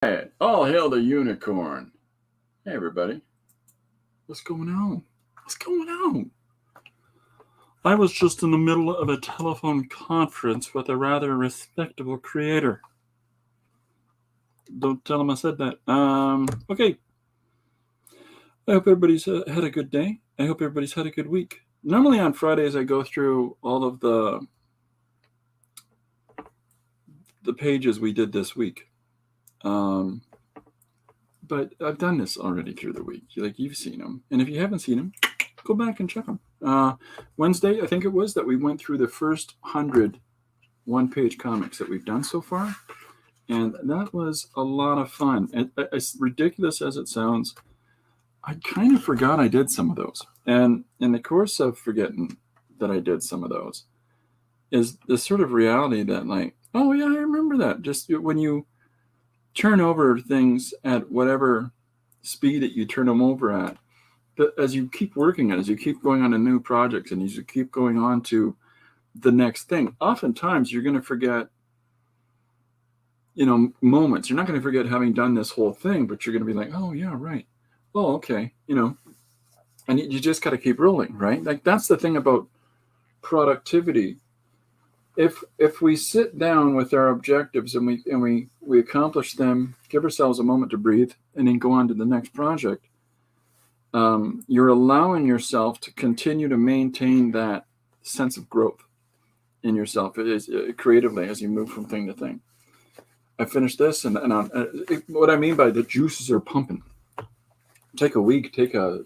Right. All hail the unicorn. Hey, everybody. What's going on? What's going on? I was just in the middle of a telephone conference with a rather respectable creator. Don't tell him I said that. Okay. I hope everybody's had a good day. I hope everybody's had a good week. Normally on Fridays, I go through all of the pages we did this week. But I've done this already through the week. Like, you've seen them. And if you haven't seen them, go back and check them. Wednesday, I think it was, that we went through the first 100 one-page comics that we've done so far. And that was a lot of fun. As ridiculous as it sounds, I kind of forgot I did some of those. And in the course of forgetting that I did some of those is this sort of reality that, like, oh, yeah, I remember that. Just when you turn over things at whatever speed that you turn them over at, as you keep working, as you keep going on to new projects, and as you keep going on to the next thing, oftentimes you're going to forget, moments. You're not going to forget having done this whole thing, but you're going to be like, oh, yeah, right. Oh, okay. And you just got to keep rolling, right? Like, that's the thing about productivity. If we sit down with our objectives and we accomplish them, give ourselves a moment to breathe, and then go on to the next project, you're allowing yourself to continue to maintain that sense of growth in yourself creatively as you move from thing to thing. I finished this, and what I mean by the juices are pumping. Take a week, take a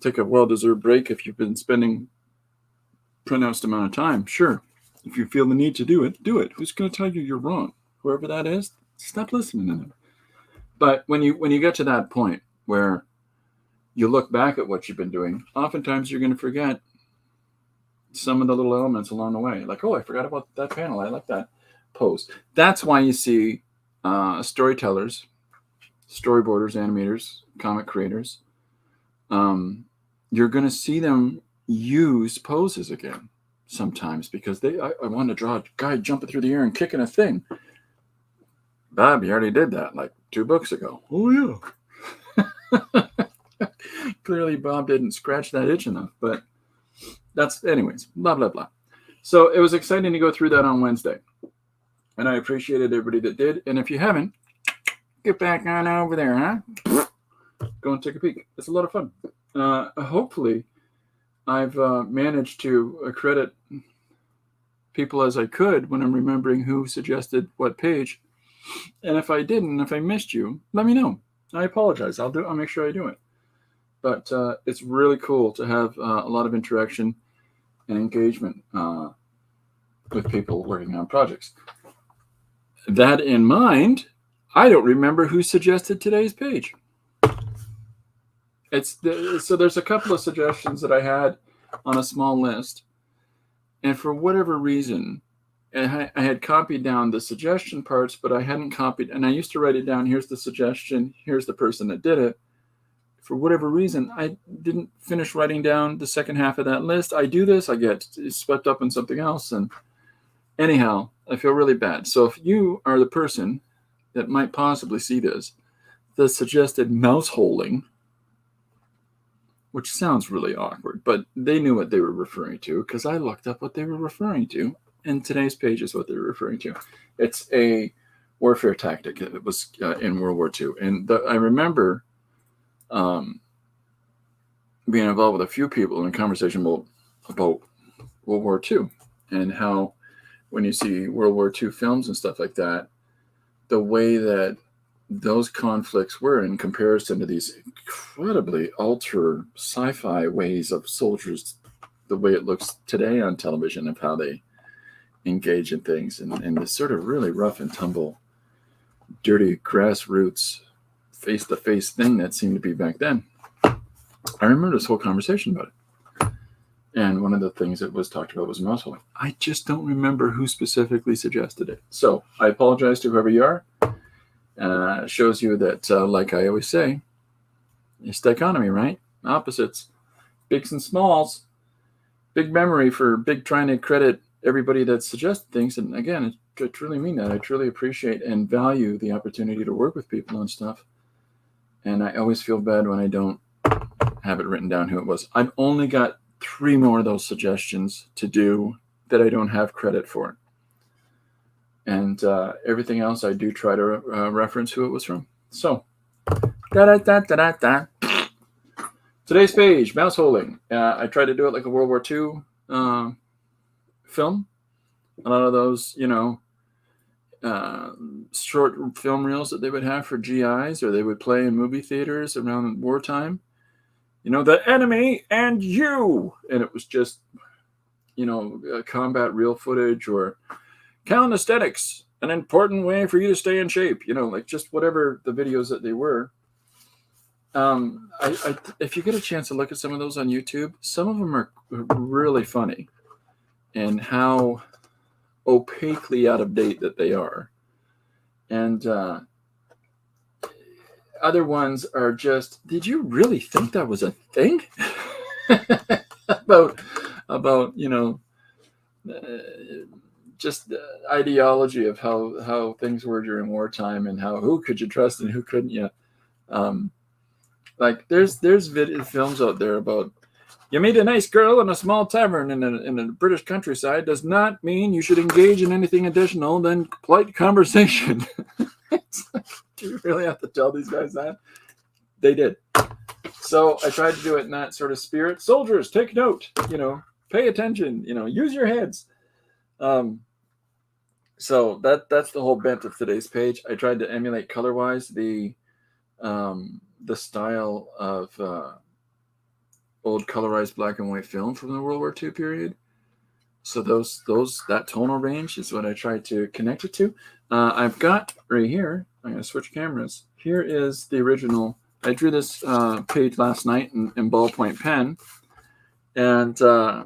well-deserved break if you've been spending pronounced amount of time. Sure, if you feel the need to do it, do it. Who's going to tell you you're wrong? Whoever that is, stop listening to them. But when you get to that point where you look back at what you've been doing, oftentimes you're going to forget some of the little elements along the way. Like, oh, I forgot about that panel. I like that pose. That's why you see storytellers, storyboarders, animators, comic creators. You're going to see them use poses again sometimes, because I want to draw a guy jumping through the air and kicking a thing. Bob, you already did that like 2 books ago. Oh, yeah. Clearly, Bob didn't scratch that itch enough, but that's, anyways, blah, blah, blah. So it was exciting to go through that on Wednesday. And I appreciated everybody that did. And if you haven't, get back on over there, huh? Go and take a peek. It's a lot of fun. Hopefully, I've managed to credit people as I could when I'm remembering who suggested what page. And if I didn't, if I missed you, let me know. I apologize. I'll make sure I do it. But it's really cool to have a lot of interaction and engagement with people working on projects. That in mind, I don't remember who suggested today's page. So there's a couple of suggestions that I had on a small list, and for whatever reason, I had copied down the suggestion parts, but I hadn't copied, and I used to write it down. Here's the suggestion. Here's the person that did it. For whatever reason, I didn't finish writing down the second half of that list. I do this, I get swept up in something else, and anyhow, I feel really bad. So if you are the person that might possibly see this, the suggested mouse holing, which sounds really awkward, but they knew what they were referring to, because I looked up what they were referring to, and today's page is what they're referring to. It's a warfare tactic. It was in World War II. And I remember being involved with a few people in a conversation about World War II, and how when you see World War II films and stuff like that, the way that those conflicts were in comparison to these incredibly ultra sci-fi ways of soldiers, the way it looks today on television, of how they engage in things, and this sort of really rough and tumble, dirty grassroots, face-to-face thing that seemed to be back then. I remember this whole conversation about it. And one of the things that was talked about was mouse holing. I just don't remember who specifically suggested it. So I apologize to whoever you are. Shows you that, like I always say, it's dichotomy, right? Opposites. Bigs and smalls. Big memory for big trying to credit everybody that suggested things. And again, truly mean that. I truly appreciate and value the opportunity to work with people and stuff. And I always feel bad when I don't have it written down who it was. I've only got 3 more of those suggestions to do that I don't have credit for. And everything else I do try to reference who it was from. So, da-da-da-da-da-da. Today's page, mouse holing. I tried to do it like a World War II film. A lot of those, short film reels that they would have for GIs, or they would play in movie theaters around wartime. The enemy and you. And it was just, combat reel footage or calisthenics, an important way for you to stay in shape. Like just whatever the videos that they were. If you get a chance to look at some of those on YouTube, some of them are really funny, and how opaquely out of date that they are. And other ones are just, did you really think that was a thing? about just the ideology of how things were during wartime, and who could you trust and who couldn't you. Like there's films out there about, you meet a nice girl in a small tavern in a British countryside does not mean you should engage in anything additional than polite conversation. It's like, do you really have to tell these guys that? They did. So I tried to do it in that sort of spirit. Soldiers, take note, pay attention, use your heads. So that's the whole bent of today's page. I tried to emulate color-wise the style of old colorized black and white film from the World War II period. So that tonal range is what I tried to connect it to. I've got right here, I'm going to switch cameras. Here is the original. I drew this page last night in ballpoint pen, and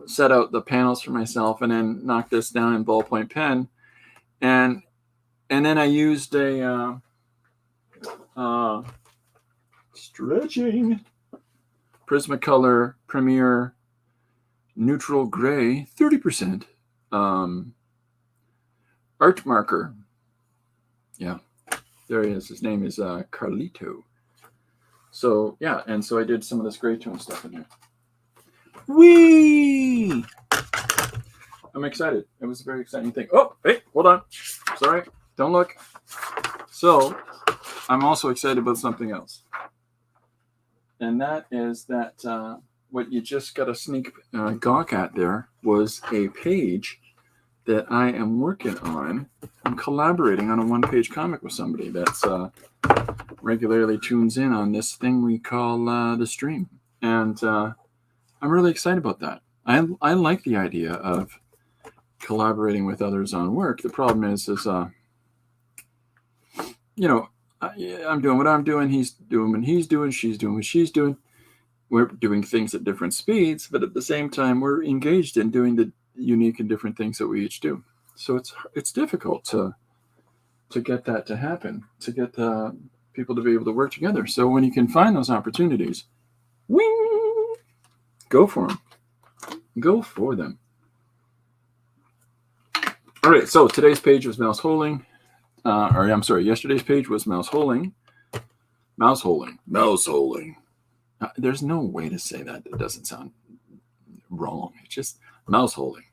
set out the panels for myself, and then knocked this down in ballpoint pen. And then I used a stretching Prismacolor Premier Neutral Gray 30% art marker. Yeah, there he is. His name is Carlito. So yeah, and so I did some of this gray tone stuff in there. Whee! I'm excited. It was a very exciting thing. Oh, hey, hold on. Sorry, don't look. So I'm also excited about something else. And that is that what you just got a sneak gawk at there was a page that I am working on. I'm collaborating on a one-page comic with somebody that's regularly tunes in on this thing we call the stream. And I'm really excited about that. I like the idea of collaborating with others on work. The problem is I'm doing what I'm doing, he's doing what he's doing, she's doing what she's doing. We're doing things at different speeds, but at the same time, we're engaged in doing the unique and different things that we each do. So it's difficult to get that to happen, to get people to be able to work together. So when you can find those opportunities, wing, go for them. Go for them. All right, so today's page was mouse holing. Yesterday's page was mouse holing. Mouse holing. Mouse holing. There's no way to say that. It doesn't sound wrong. It's just mouse holing.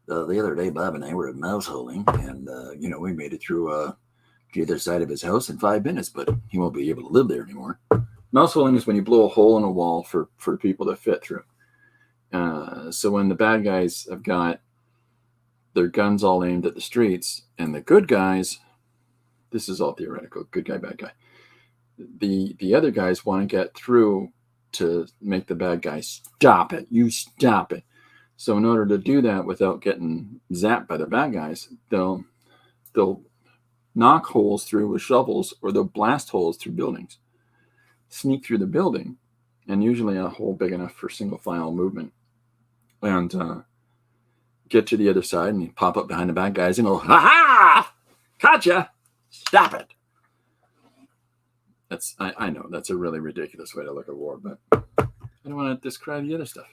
The other day, Bob and I were at mouse holing, and we made it through the other side of his house in 5 minutes, but he won't be able to live there anymore. Mouse holing is when you blow a hole in a wall for people to fit through. So when the bad guys have got their guns all aimed at the streets, and the good guys, this is all theoretical, good guy, bad guy. The other guys want to get through to make the bad guys stop it. You stop it. So in order to do that without getting zapped by the bad guys, they'll knock holes through with shovels, or they'll blast holes through buildings, sneak through the building, and usually a hole big enough for single file movement, and get to the other side and pop up behind the bad guys and go, ha-ha! Gotcha! Stop it! I know that's a really ridiculous way to look at war, but I don't want to describe the other stuff,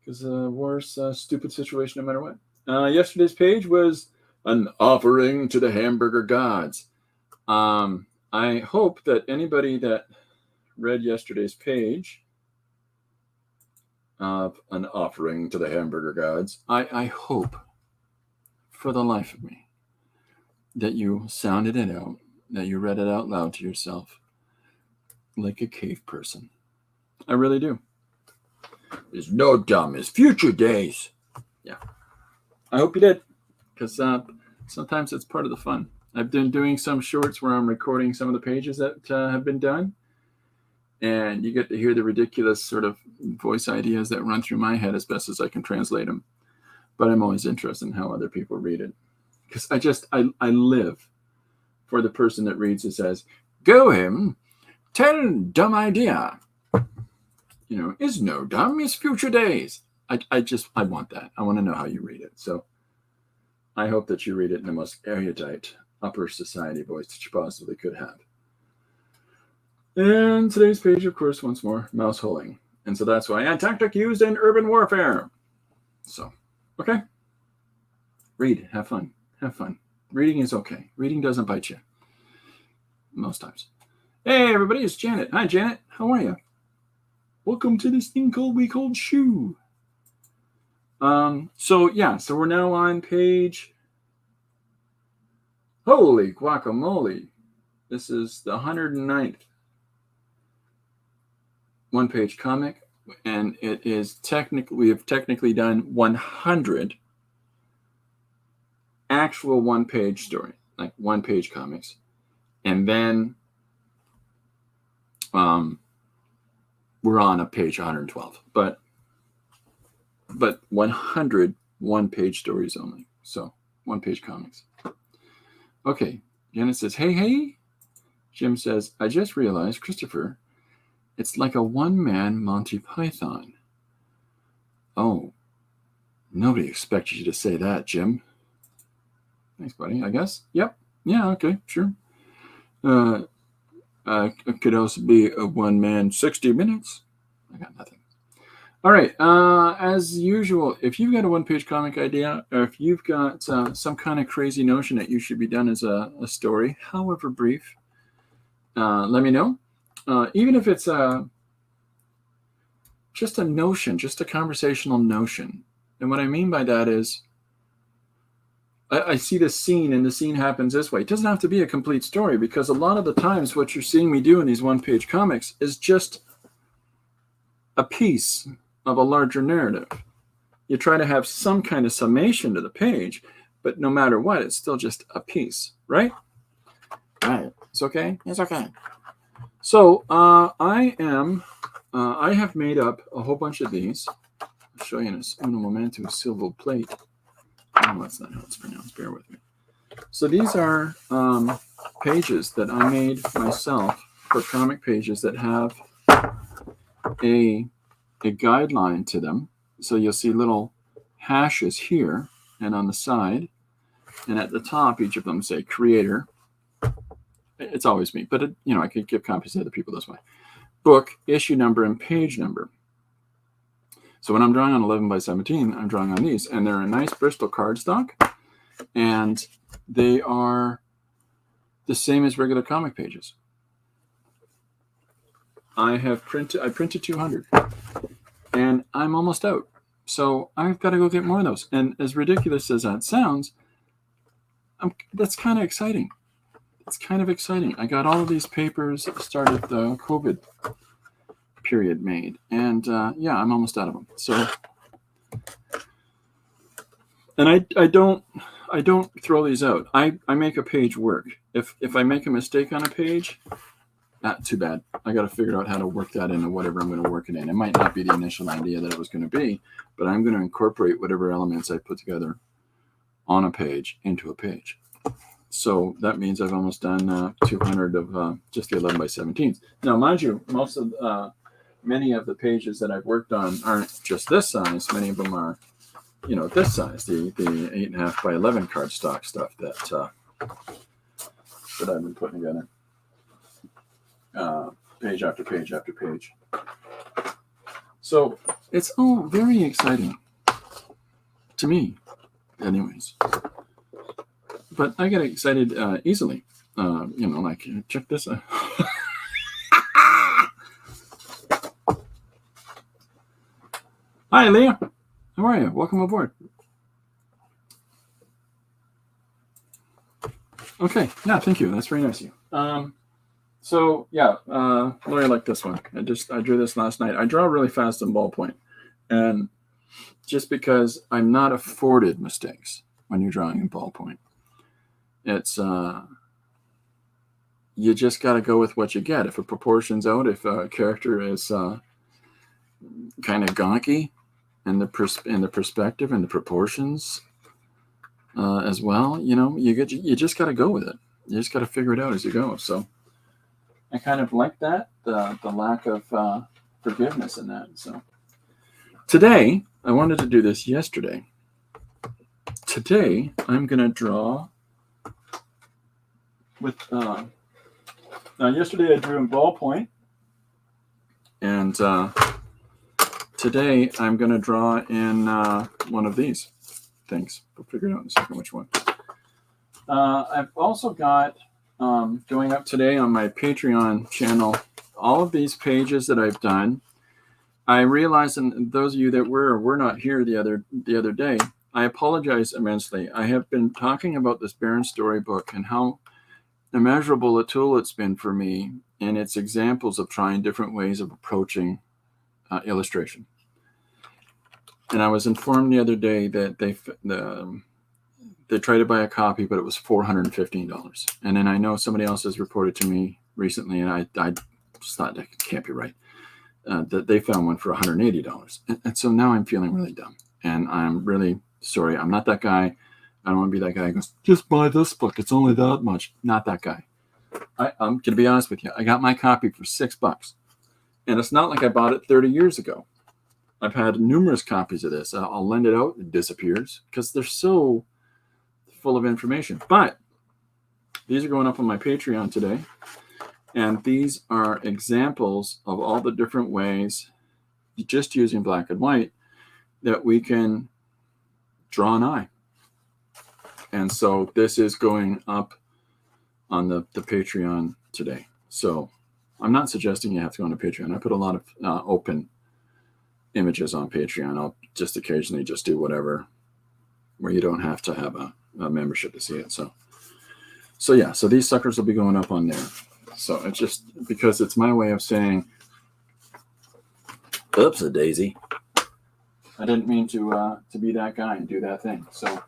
because war is a stupid situation no matter what. Yesterday's page was an offering to the hamburger gods. I hope that anybody that read yesterday's page of an offering to the hamburger gods, I hope for the life of me that you sounded it out, that you read it out loud to yourself like a cave person. I really do. There's no dumb as future days. Yeah. I hope you did, because sometimes it's part of the fun. I've been doing some shorts where I'm recording some of the pages that have been done, and you get to hear the ridiculous sort of voice ideas that run through my head as best as I can translate them. But I'm always interested in how other people read it, because I live for the person that reads and says, "Go him, tell dumb idea. You know, is no dumb, is future days." I want that. I want to know how you read it. So I hope that you read it in the most erudite upper society voice that you possibly could have. And today's page, of course, once more, mouse holing. And so that's why, a tactic used in urban warfare. So, okay. Read, have fun. Have fun. Reading is okay. Reading doesn't bite you. Most times. Hey, everybody, it's Janet. Hi, Janet. How are you? Welcome to this thing we called Shoe. So we're now on page. Holy guacamole. This is the 109th one-page comic, and we have technically done 100 actual one-page story, like one-page comics, and then we're on a page 112, but 100 one-page stories only, so one-page comics. Okay, Janet says, hey. Jim says, I just realized, Christopher, it's like a one-man Monty Python. Oh, nobody expected you to say that, Jim. Thanks, buddy, I guess. Yep. Yeah, okay, sure. It could also be a one-man 60 minutes. I got nothing. All right, as usual, if you've got a one-page comic idea, or if you've got some kind of crazy notion that you should be done as a story, however brief, let me know. Even if it's just a notion, just a conversational notion. And what I mean by that is, I see this scene, and the scene happens this way. It doesn't have to be a complete story, because a lot of the times what you're seeing me do in these one-page comics is just a piece of a larger narrative. You try to have some kind of summation to the page, but no matter what, it's still just a piece, right? Right. It's okay? It's okay. So I have made up a whole bunch of these. I'll show you in a uno momento silver plate. Oh, that's not how it's pronounced. Bear with me. So these are pages that I made myself for comic pages that have a guideline to them. So you'll see little hashes here and on the side, and at the top, each of them say creator. It's always me, but I could give copies to other people this way. Book, issue number, and page number. So when I'm drawing on 11 by 17, I'm drawing on these, and they're a nice Bristol cardstock, and they are the same as regular comic pages. I printed 200, and I'm almost out. So I've got to go get more of those. And as ridiculous as that sounds, that's kind of exciting. It's kind of exciting. I got all of these papers at the start of the COVID period made, and I'm almost out of them. So, and I don't throw these out. I make a page work. If I make a mistake on a page, not too bad. I got to figure out how to work that into whatever I'm going to work it in. It might not be the initial idea that it was going to be, but I'm going to incorporate whatever elements I put together on a page into a page. So that means I've almost done 200 of just the 11 by 17s. Now, mind you, many of the pages that I've worked on aren't just this size. Many of them are, this size, the 8.5 by 11 cardstock stuff that I've been putting together. Page after page after page. So it's all very exciting to me. anyways. But I get excited easily. Like, check this out. Hi, Leah. How are you? Welcome aboard. Okay. Yeah, thank you. That's very nice of you. So yeah, Lori liked this one. I drew this last night. I draw really fast in ballpoint, and just because I'm not afforded mistakes when you're drawing in ballpoint, it's you just got to go with what you get. If a proportion's out, if a character is kind of gonky, and the perspective and the proportions as well, you just got to go with it. You just got to figure it out as you go. So I kind of like that, the lack of forgiveness in that. So today, I wanted to do this yesterday. Today, I'm going to draw with, now yesterday I drew in ballpoint, and today I'm going to draw in one of these things. We'll figure it out in a second which one. I've also got, going up today on my Patreon channel, all of these pages that I've done. I realized, and those of you that were not here the other day, I apologize immensely. I have been talking about this Baron storybook and how immeasurable a tool it's been for me, and its examples of trying different ways of approaching illustration. And I was informed the other day that they tried to buy a copy, but it was $415. And then I know somebody else has reported to me recently, and I just thought that can't be right, that they found one for $180. And so now I'm feeling really dumb. And I'm really sorry. I'm not that guy. I don't want to be that guy who goes, just buy this book. It's only that much. Not that guy. I'm going to be honest with you. I got my copy for $6. And it's not like I bought it 30 years ago. I've had numerous copies of this. I'll lend it out. It disappears because they're so full of information. But these are going up on my Patreon today. And these are examples of all the different ways, just using black and white, that we can draw an eye. And so this is going up on the Patreon today. So I'm not suggesting you have to go on to Patreon. I put a lot of open images on Patreon. I'll just occasionally just do whatever where you don't have to have a membership to see it. So yeah, so these suckers will be going up on there. So it's just because it's my way of saying, oops, a daisy. I didn't mean to be that guy and do that thing. So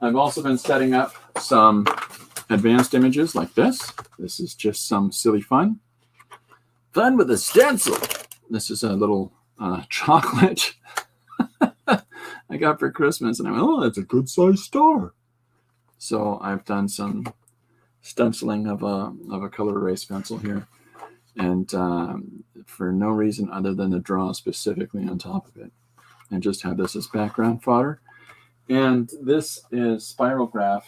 I've also been setting up some advanced images like this. This is just some silly fun. Fun with a stencil. This is a little chocolate I got for Christmas. And I went, oh, that's a good sized star. So I've done some stenciling of a color erase pencil here. And for no reason other than to draw specifically on top of it. And just have this as background fodder. And this is spirograph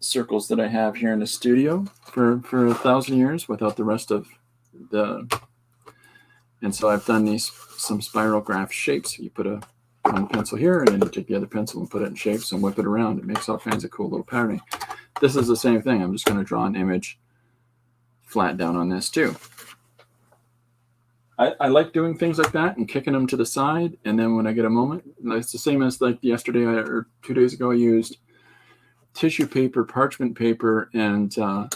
circles that I have here in the studio for 1,000 years without the rest of the. And so I've done some spirograph shapes. You put one pencil here, and then you take the other pencil and put it in shapes and whip it around. It makes all kinds of cool little patterning. This is the same thing. I'm just going to draw an image flat down on this too. I like doing things like that and kicking them to the side. And then when I get a moment, it's the same as like yesterday or 2 days ago, I used tissue paper, parchment paper, and a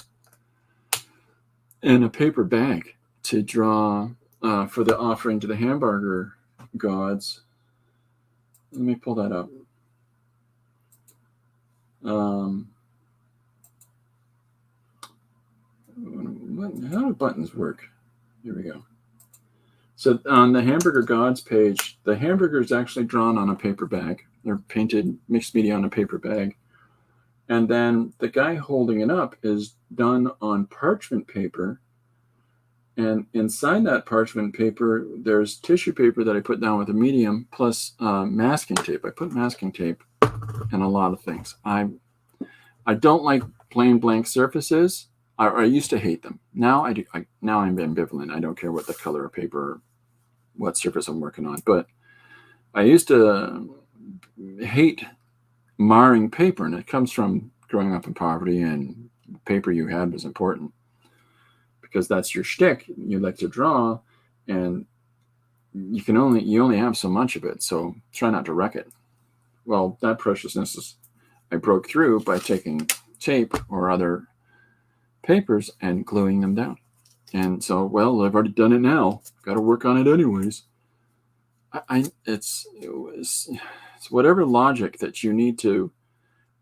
paper bag to draw for the offering to the hamburger gods. Let me pull that up. How do buttons work? Here we go. So on the Hamburger Gods page, the hamburger is actually drawn on a paper bag. They're painted mixed media on a paper bag. And then the guy holding it up is done on parchment paper. And inside that parchment paper, there's tissue paper that I put down with a medium plus masking tape. I put masking tape in a lot of things. I don't like plain blank surfaces. I used to hate them. Now I do. Now I'm ambivalent. I don't care what the color of paper, what surface I'm working on. But I used to hate marring paper, and it comes from growing up in poverty, and paper you had was important because that's your shtick. You like to draw, and you only have so much of it, so try not to wreck it. Well, that preciousness I broke through by taking tape or other papers and gluing them down. And so, well, I've already done it now. Got to work on it anyways. It's whatever logic that you need to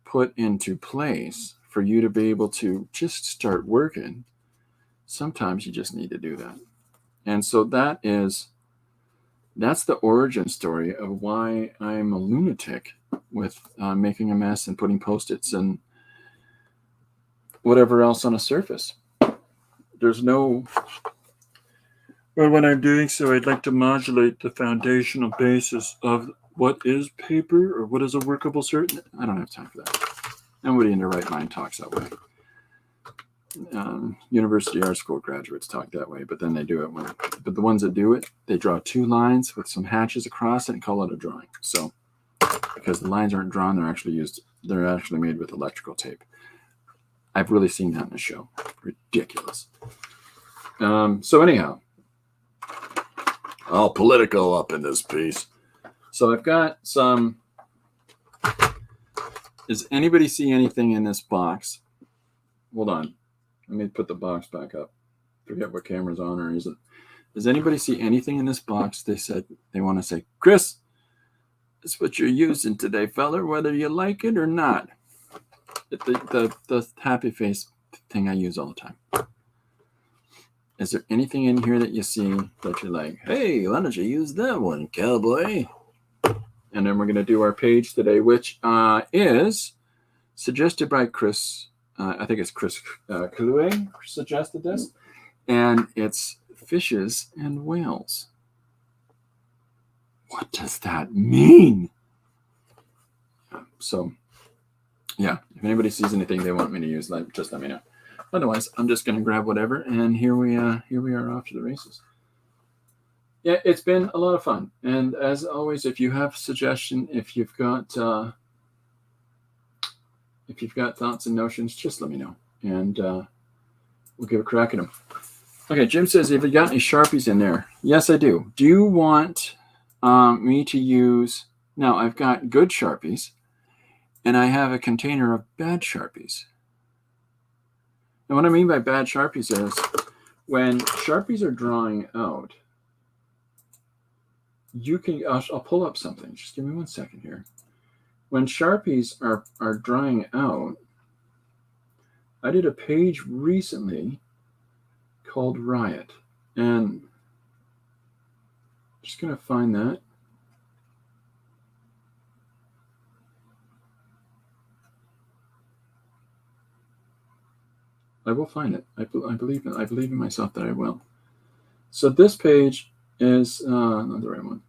put into place for you to be able to just start working. Sometimes you just need to do that. And so that's the origin story of why I'm a lunatic with making a mess and putting Post-its and whatever else on a surface. There's no... But when I'm doing so, I'd like to modulate the foundational basis of what is paper or what is a workable certain. I don't have time for that. Nobody in their right mind talks that way. University art school graduates talk that way, but then they do it but the ones that do it, they draw 2 lines with some hatches across it and call it a drawing. So because the lines aren't drawn, they're actually made with electrical tape. I've really seen that in the show. Ridiculous. So anyhow, all political up in this piece. So I've got some. Does anybody see anything in this box? Hold on. Let me put the box back up. Forget what camera's on or isn't. Does anybody see anything in this box? They said they want to say, Chris, it's what you're using today, fella, whether you like it or not. The happy face thing I use all the time. Is there anything in here that you see that you're like, hey, why don't you use that one, cowboy? And then we're going to do our page today, which is suggested by Chris. I think it's Chris Coulier suggested this. And it's fishes and whales. What does that mean? So, yeah, if anybody sees anything they want me to use, just let me know. Otherwise, I'm just going to grab whatever, and here we are off to the races. Yeah, it's been a lot of fun. And as always, if you have suggestion, if you've got thoughts and notions, just let me know, and we'll give a crack at them. Okay, Jim says, have you got any Sharpies in there? Yes, I do. Do you want me to use... Now, I've got good Sharpies, and I have a container of bad Sharpies. And what I mean by bad Sharpies is when Sharpies are drawing out, you can... I'll pull up something. Just give me 1 second here. When Sharpies are drying out, I did a page recently called Riot. And I'm just going to find that. I will find it. I believe in myself that I will. So this page is not the right one.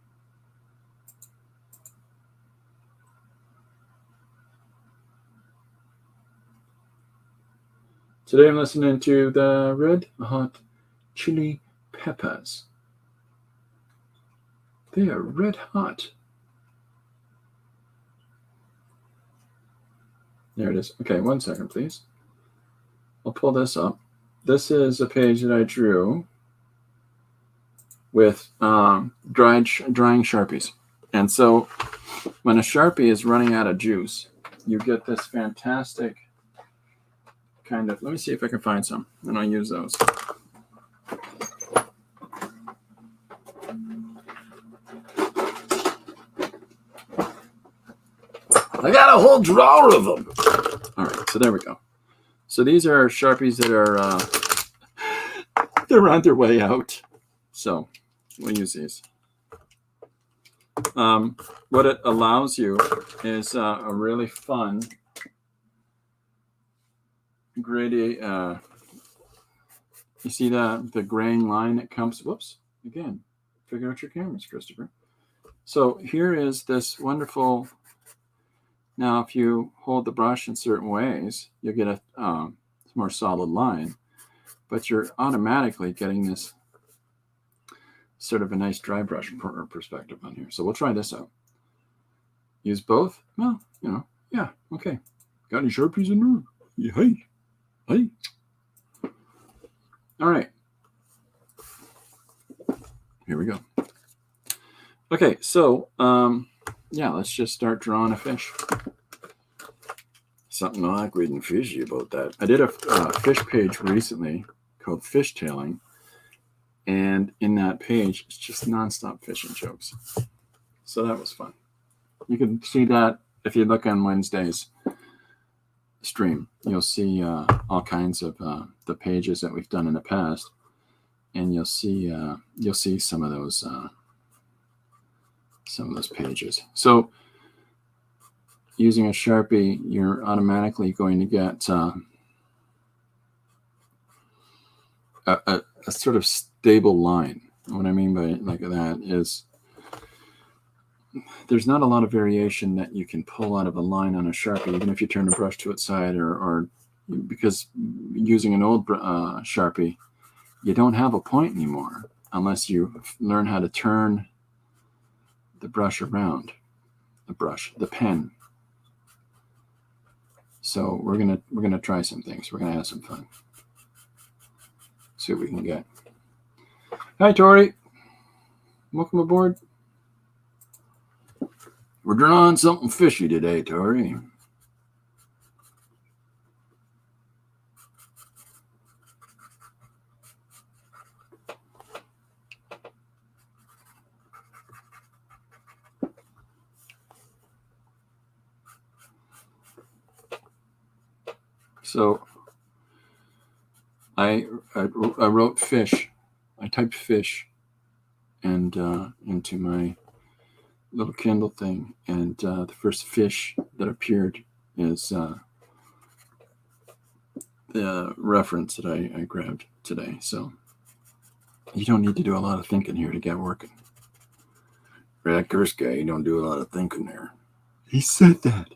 Today I'm listening to the Red Hot Chili Peppers. They are red hot. There it is. Okay, 1 second, please. I'll pull this up. This is a page that I drew with drying Sharpies. And so when a Sharpie is running out of juice, you get this fantastic kind of... Let me see if I can find some, and I'll use those. I got a whole drawer of them. All right, so there we go. So these are Sharpies that are they're on their way out. So we'll use these. What it allows you is a really fun gradient. You see the graying line that comes. Whoops! Again, figure out your cameras, Christopher. So here is this wonderful. Now, if you hold the brush in certain ways, you'll get a more solid line, but you're automatically getting this sort of a nice dry brush perspective on here. So we'll try this out. use both? Well, yeah, okay. Got any Sharpies in there? Yeah, hey. All right. Here we go. Okay, so yeah, let's just start drawing a fish. Something awkward and fishy about that. I did a fish page recently called Fishtailing, and in that page, it's just nonstop fishing jokes. So that was fun. You can see that if you look on Wednesday's stream. You'll see all kinds of the pages that we've done in the past, and you'll see some of those pages. So using a Sharpie, you're automatically going to get a sort of stable line. What I mean by like that is there's not a lot of variation that you can pull out of a line on a Sharpie, even if you turn the brush to its side, or because using an old Sharpie, you don't have a point anymore unless you learn how to turn the brush around, the pen. So we're gonna try some things. We're gonna have some fun. See what we can get. Hi, Tori. Welcome aboard. We're drawing something fishy today, Tori. So I wrote fish. I typed fish and into my little Kindle thing, and the first fish that appeared is the reference that I grabbed today. So you don't need to do a lot of thinking here to get working. That curse guy, you don't do a lot of thinking there. He said that.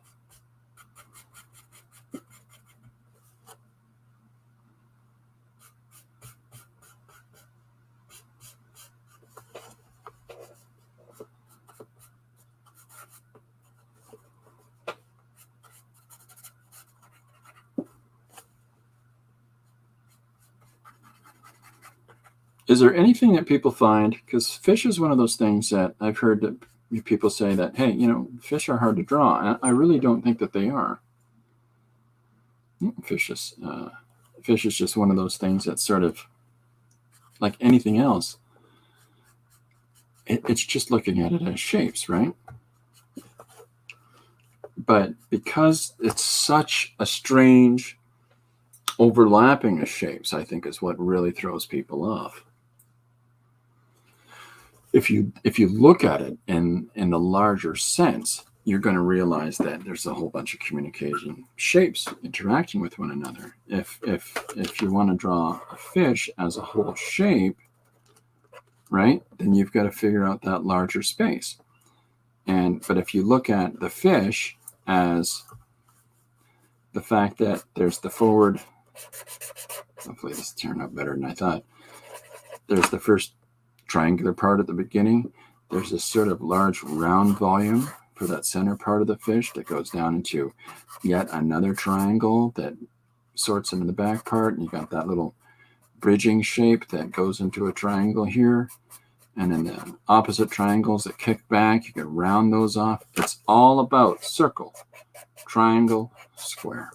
Is there anything that people find, because fish is one of those things that I've heard that people say that, hey, fish are hard to draw. And I really don't think that they are. Fish is just one of those things that's sort of like anything else. It's just looking at it as shapes, right? But because it's such a strange overlapping of shapes, I think is what really throws people off. If you look at it in the larger sense, you're going to realize that there's a whole bunch of communication shapes interacting with one another. If you want to draw a fish as a whole shape, right, then you've got to figure out that larger space. But if you look at the fish as the fact that there's the forward, hopefully this turned out better than I thought. There's the first triangular part at the beginning. There's this sort of large round volume for that center part of the fish that goes down into yet another triangle that sorts into the back part. And you got that little bridging shape that goes into a triangle here. And then the opposite triangles that kick back, you can round those off. It's all about circle, triangle, square.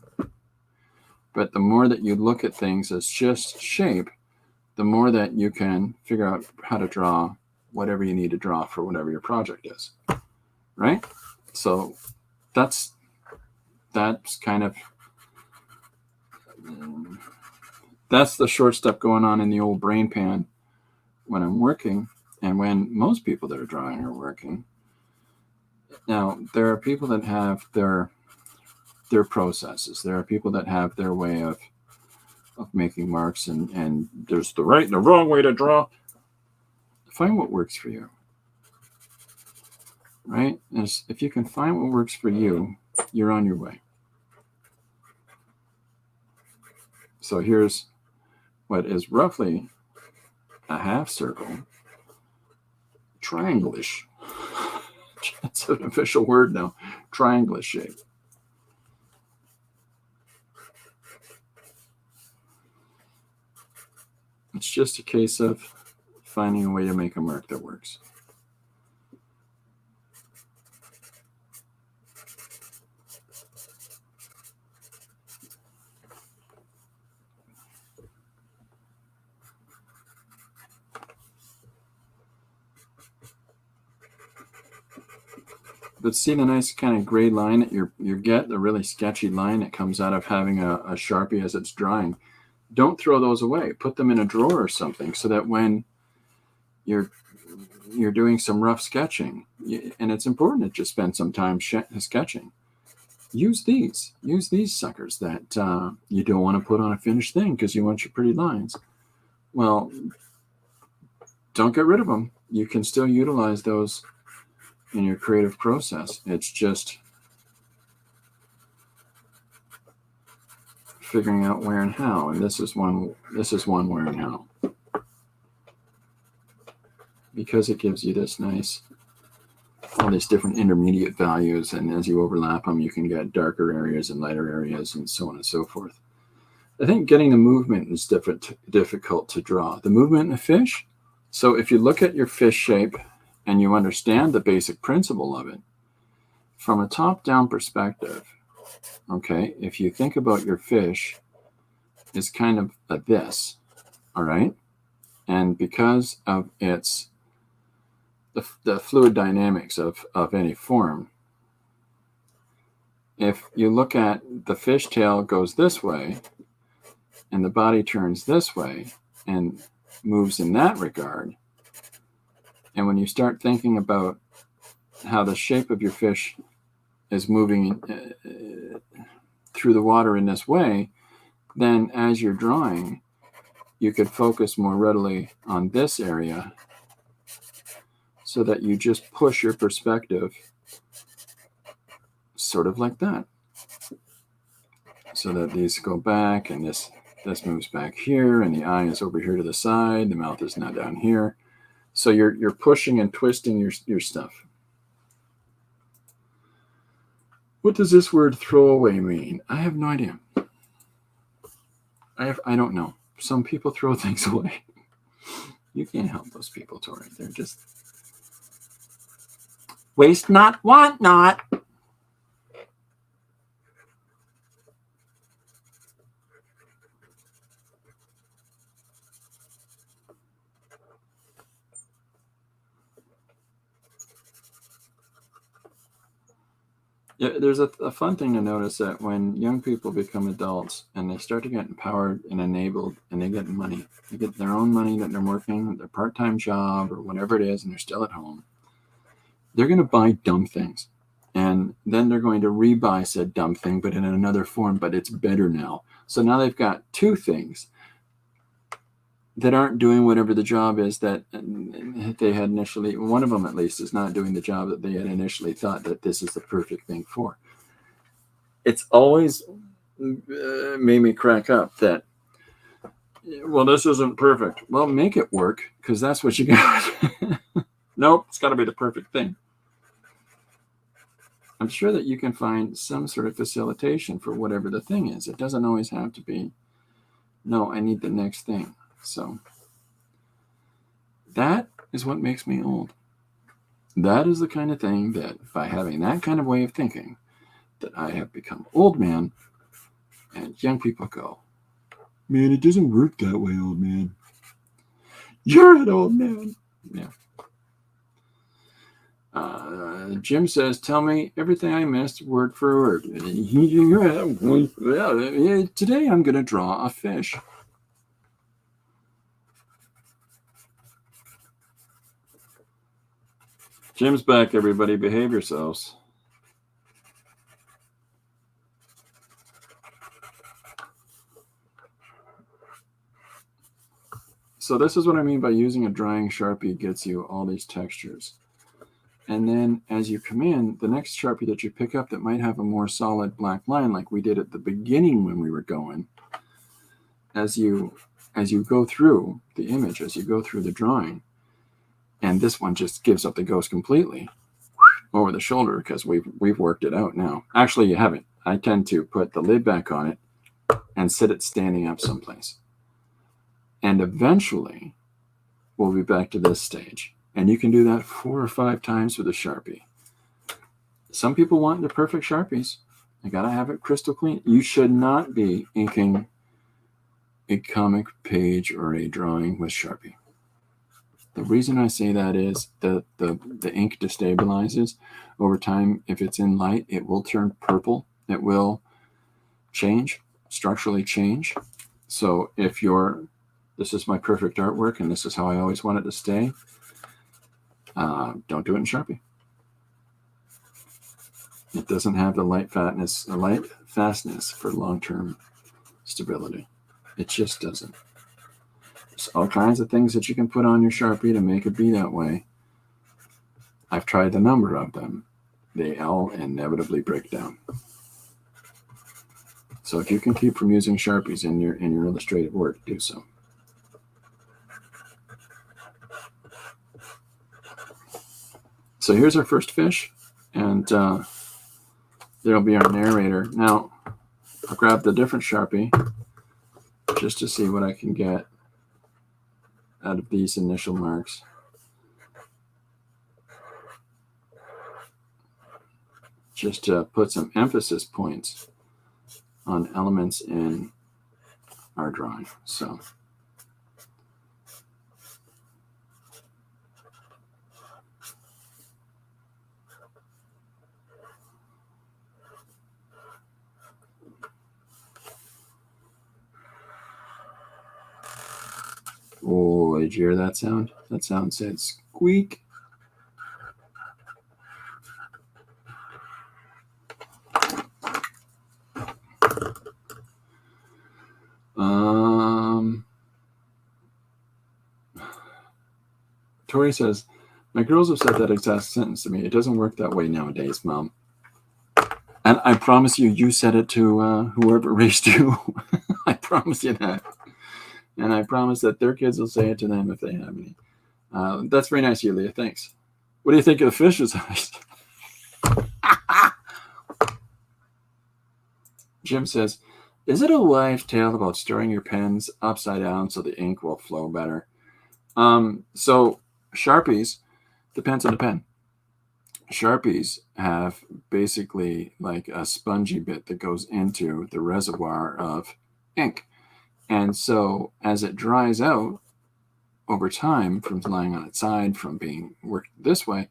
But the more that you look at things as just shape, the more that you can figure out how to draw whatever you need to draw for whatever your project is, right? So that's kind of, that's the short stuff going on in the old brain pan when I'm working and when most people that are drawing are working. Now, there are people that have their processes. There are people that have their way of making marks, and there's the right and the wrong way to draw. Find what works for you, right? If you can find what works for you, you're on your way. So here's what is roughly a half circle, triangle-ish, That's an official word now. Triangular shape. It's just a case of finding a way to make a mark that works. But see the nice kind of gray line that you get, the really sketchy line that comes out of having a Sharpie as it's drying. Don't throw those away. Put them in a drawer or something so that when you're doing some rough sketching, and it's important that you spend some time sketching, use these suckers that you don't want to put on a finished thing because you want your pretty lines. Well, don't get rid of them. You can still utilize those in your creative process. It's just figuring out where and how, and this is one where and how, because it gives you this nice, all these different intermediate values, and as you overlap them you can get darker areas and lighter areas and so on and so forth. I think getting the movement is difficult to draw. The movement in a fish, so if you look at your fish shape and you understand the basic principle of it from a top-down perspective, okay, if you think about your fish is kind of like this, all right? And because of its, the fluid dynamics of any form, if you look at the fish tail goes this way and the body turns this way and moves in that regard, and when you start thinking about how the shape of your fish is moving through the water in this way, then as you're drawing, you could focus more readily on this area so that you just push your perspective sort of like that. So that these go back and this moves back here and the eye is over here to the side, the mouth is now down here. So you're pushing and twisting your stuff. What does this word throwaway mean? I have no idea. I don't know. Some people throw things away. You can't help those people, Tori. They're just waste not, want not. Yeah, there's a fun thing to notice that when young people become adults and they start to get empowered and enabled and they get money, they get their own money that they're working, their part-time job or whatever it is, and they're still at home, they're going to buy dumb things. And then they're going to rebuy said dumb thing, but in another form, but it's better now. So now they've got two things that aren't doing whatever the job is that they had initially. One of them at least is not doing the job that they had initially thought that this is the perfect thing for. It's always made me crack up that, well, this isn't perfect. Well, make it work, because that's what you got. Nope, it's got to be the perfect thing. I'm sure that you can find some sort of facilitation for whatever the thing is. It doesn't always have to be, no, I need the next thing. So that is what makes me old. That is the kind of thing that by having that kind of way of thinking, that I have become old man, and young people go, man, it doesn't work that way, old man. You're an old man. Yeah. Jim says, tell me everything I missed word for word. Today I'm going to draw a fish. Jim's back, everybody. Behave yourselves. So this is what I mean by using a drying Sharpie gets you all these textures. And then as you come in, the next Sharpie that you pick up that might have a more solid black line like we did at the beginning when we were going, as you go through the image, as you go through the drawing, and this one just gives up the ghost completely, over the shoulder because we've worked it out now. Actually, you haven't. I tend to put the lid back on it and sit it standing up someplace. And eventually, we'll be back to this stage. And you can do that 4 or 5 times with a Sharpie. Some people want the perfect Sharpies. You gotta have it crystal clean. You should not be inking a comic page or a drawing with Sharpie. The reason I say that is the ink destabilizes over time. If it's in light, it will turn purple. It will change, structurally change. So if this is my perfect artwork and this is how I always want it to stay, don't do it in Sharpie. It doesn't have the light fastness for long-term stability. It just doesn't. There's all kinds of things that you can put on your Sharpie to make it be that way. I've tried a number of them. They all inevitably break down. So if you can keep from using Sharpies in your illustrative work, do so. So here's our first fish, and there'll be our narrator. Now, I'll grab the different Sharpie just to see what I can get out of these initial marks. Just to put some emphasis points on elements in our drawing. So oh, did you hear that sound? That sound said squeak. Tori says, my girls have said that exact sentence to me. It doesn't work that way nowadays, Mom. And I promise you, you said it to whoever raised you. I promise you that. And I promise that their kids will say it to them if they have any. That's very nice of you, Leah. Thanks. What do you think of the fish's eyes? Jim says, is it a wise tale about stirring your pens upside down so the ink will flow better? So Sharpies, depends on the pen. Sharpies have basically like a spongy bit that goes into the reservoir of ink. And so as it dries out over time from lying on its side, from being worked this way,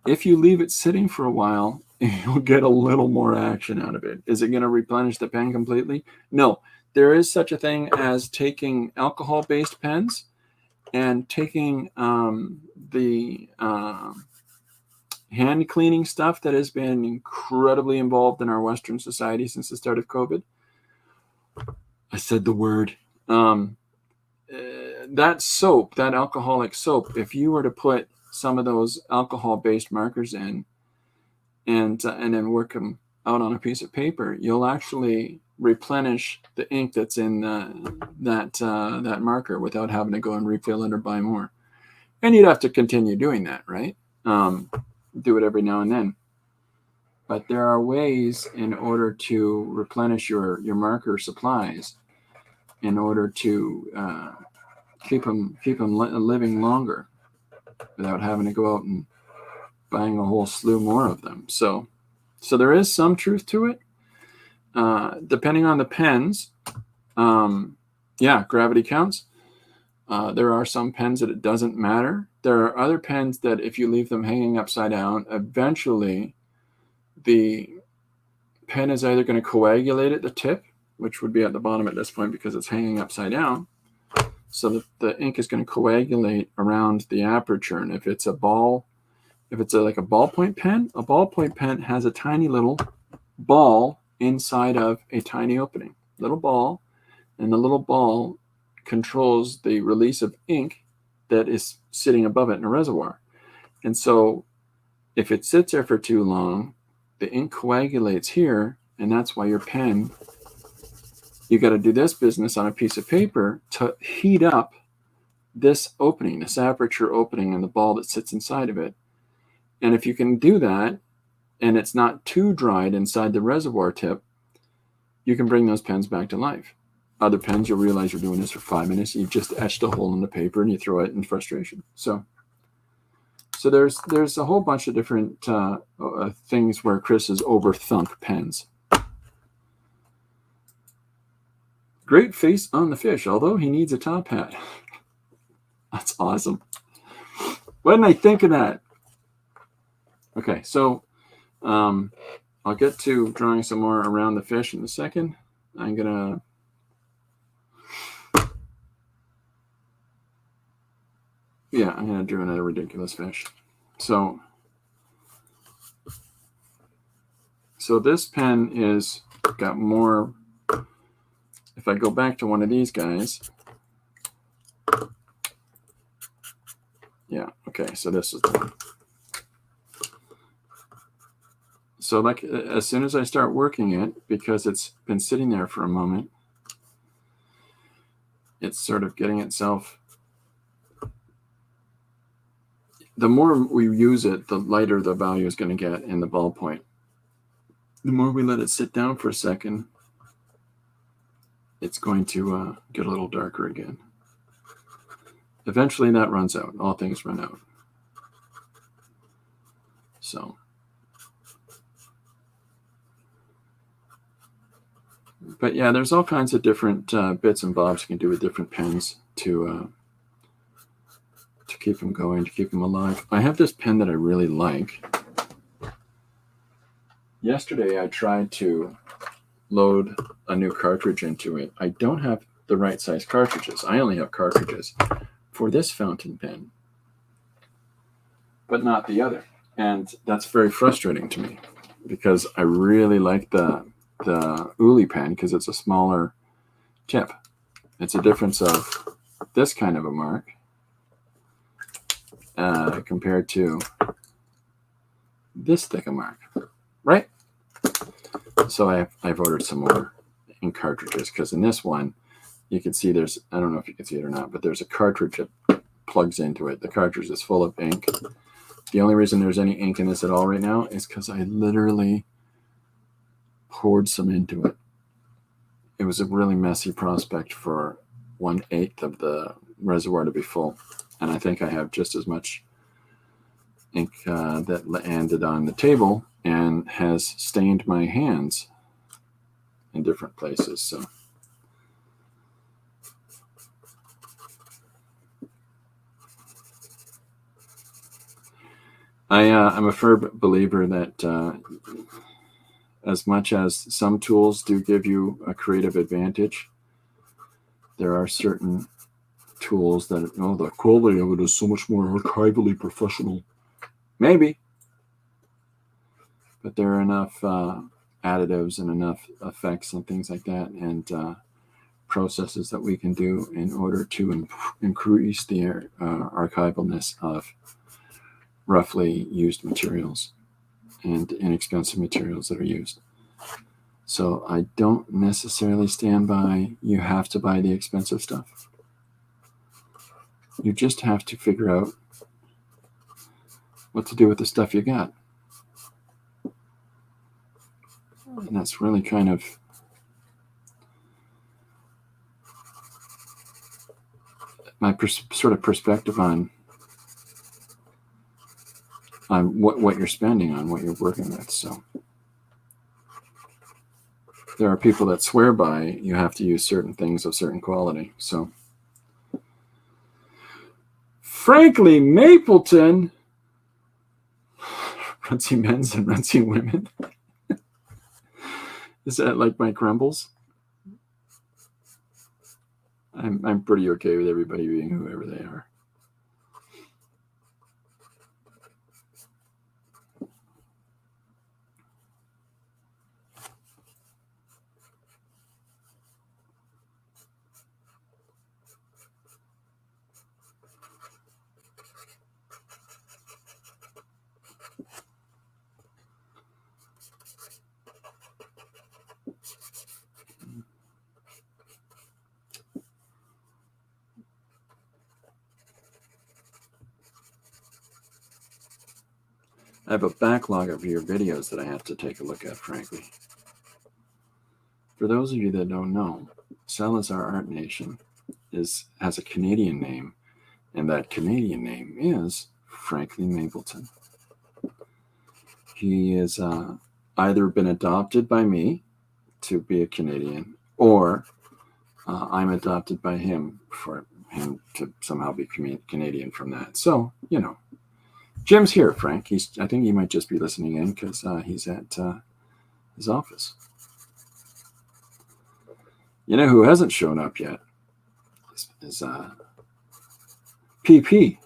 if you leave it sitting for a while, you'll get a little more action out of it. Is it going to replenish the pen completely? No. There is such a thing as taking alcohol-based pens and taking the hand cleaning stuff that has been incredibly involved in our Western society since the start of COVID. I said the word. That soap, that alcoholic soap, if you were to put some of those alcohol-based markers in and then work them out on a piece of paper, you'll actually replenish the ink that's in that marker without having to go and refill it or buy more. And you'd have to continue doing that, right? Do it every now and then. But there are ways in order to replenish your marker supplies in order to keep them living longer without having to go out and buying a whole slew more of them. So there is some truth to it. Depending on the pens, gravity counts. There are some pens that it doesn't matter. There are other pens that if you leave them hanging upside down, eventually the pen is either going to coagulate at the tip, which would be at the bottom at this point because it's hanging upside down, so that the ink is going to coagulate around the aperture. And if it's like a ballpoint pen, a ballpoint pen has a tiny little ball inside of a tiny opening, little ball, and the little ball controls the release of ink that is sitting above it in a reservoir. And so if it sits there for too long, the ink coagulates here, and that's why your pen, you got to do this business on a piece of paper to heat up this opening, this aperture opening, and the ball that sits inside of it. And if you can do that, and it's not too dried inside the reservoir tip, you can bring those pens back to life. Other pens, you'll realize you're doing this for 5 minutes. You've just etched a hole in the paper and you throw it in frustration. So there's a whole bunch of different things where Chris has overthunk pens. Great face on the fish, although he needs a top hat. That's awesome. Why didn't I think of that? Okay, so I'll get to drawing some more around the fish in a second. I'm gonna do another ridiculous fish. So this pen is got more. If I go back to one of these guys, yeah, okay, so this is the one. So like as soon as I start working it, because it's been sitting there for a moment, it's sort of getting itself. The more we use it, the lighter the value is going to get in the ballpoint. The more we let it sit down for a second, it's going to get a little darker again. Eventually that runs out. All things run out. So, but yeah, there's all kinds of different bits and bobs you can do with different pens to keep them going, to keep them alive. I have this pen that I really like. Yesterday I tried to load a new cartridge into it. I don't have the right size cartridges. I only have cartridges for this fountain pen, but not the other. And that's very frustrating to me because I really like the Uli pen because it's a smaller tip. It's a difference of this kind of a mark compared to this thick a mark, right? So I've ordered some more in cartridges because in this one, you can see there's, I don't know if you can see it or not, but there's a cartridge that plugs into it. The cartridge is full of ink. The only reason there's any ink in this at all right now is because I literally poured some into it. It was a really messy prospect for 1/8 of the reservoir to be full. And I think I have just as much ink that landed on the table and has stained my hands in different places. So I'm a firm believer that as much as some tools do give you a creative advantage, there are certain tools that, the quality of it is so much more archivally professional. Maybe. But there are enough additives and enough effects and things like that and processes that we can do in order to increase the archivalness of roughly used materials and inexpensive materials that are used. So I don't necessarily stand by you have to buy the expensive stuff. You just have to figure out what to do with the stuff you got. And that's really kind of my sort of perspective on what you're spending on, what you're working with. So there are people that swear by you have to use certain things of certain quality. So frankly, Mapleton, Runcie Men's and Runcie Women. Is that like my crumbles? I'm pretty okay with everybody being whoever they are. I have a backlog of your videos that I have to take a look at, frankly. For those of you that don't know, Salazar Art Nation has a Canadian name, and that Canadian name is Franklin Mapleton. He is either been adopted by me to be a Canadian, or I'm adopted by him for him to somehow be Canadian from that. So, you know, Jim's here, Frank. I think he might just be listening in because he's at his office. You know who hasn't shown up yet is PP.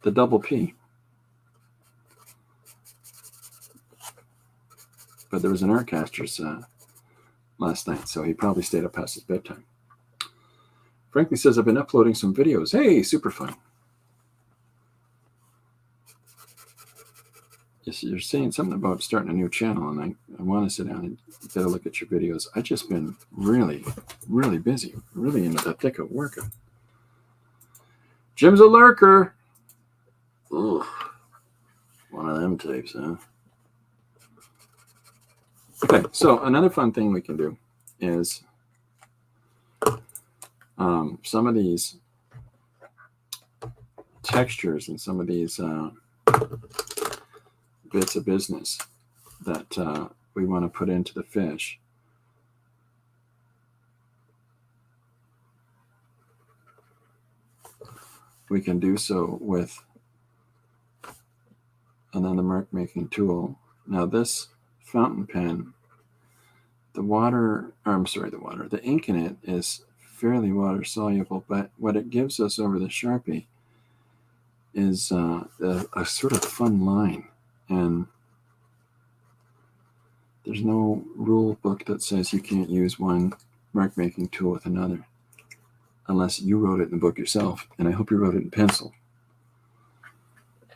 The double P. But there was an Artcasters last night, so he probably stayed up past his bedtime. Franklin says, I've been uploading some videos. Hey, super fun. Yes, you're saying something about starting a new channel, and I want to sit down and get a look at your videos. I've just been really, really busy, really into the thick of working. Jim's a lurker. Ugh. One of them types, huh? Okay, so another fun thing we can do is some of these textures and some of these bits of business that we want to put into the fish. We can do so with another mark making tool. Now this fountain pen, the ink in it is fairly water soluble, but what it gives us over the Sharpie is a sort of fun line. And there's no rule book that says you can't use one mark making tool with another, unless you wrote it in the book yourself, and I hope you wrote it in pencil.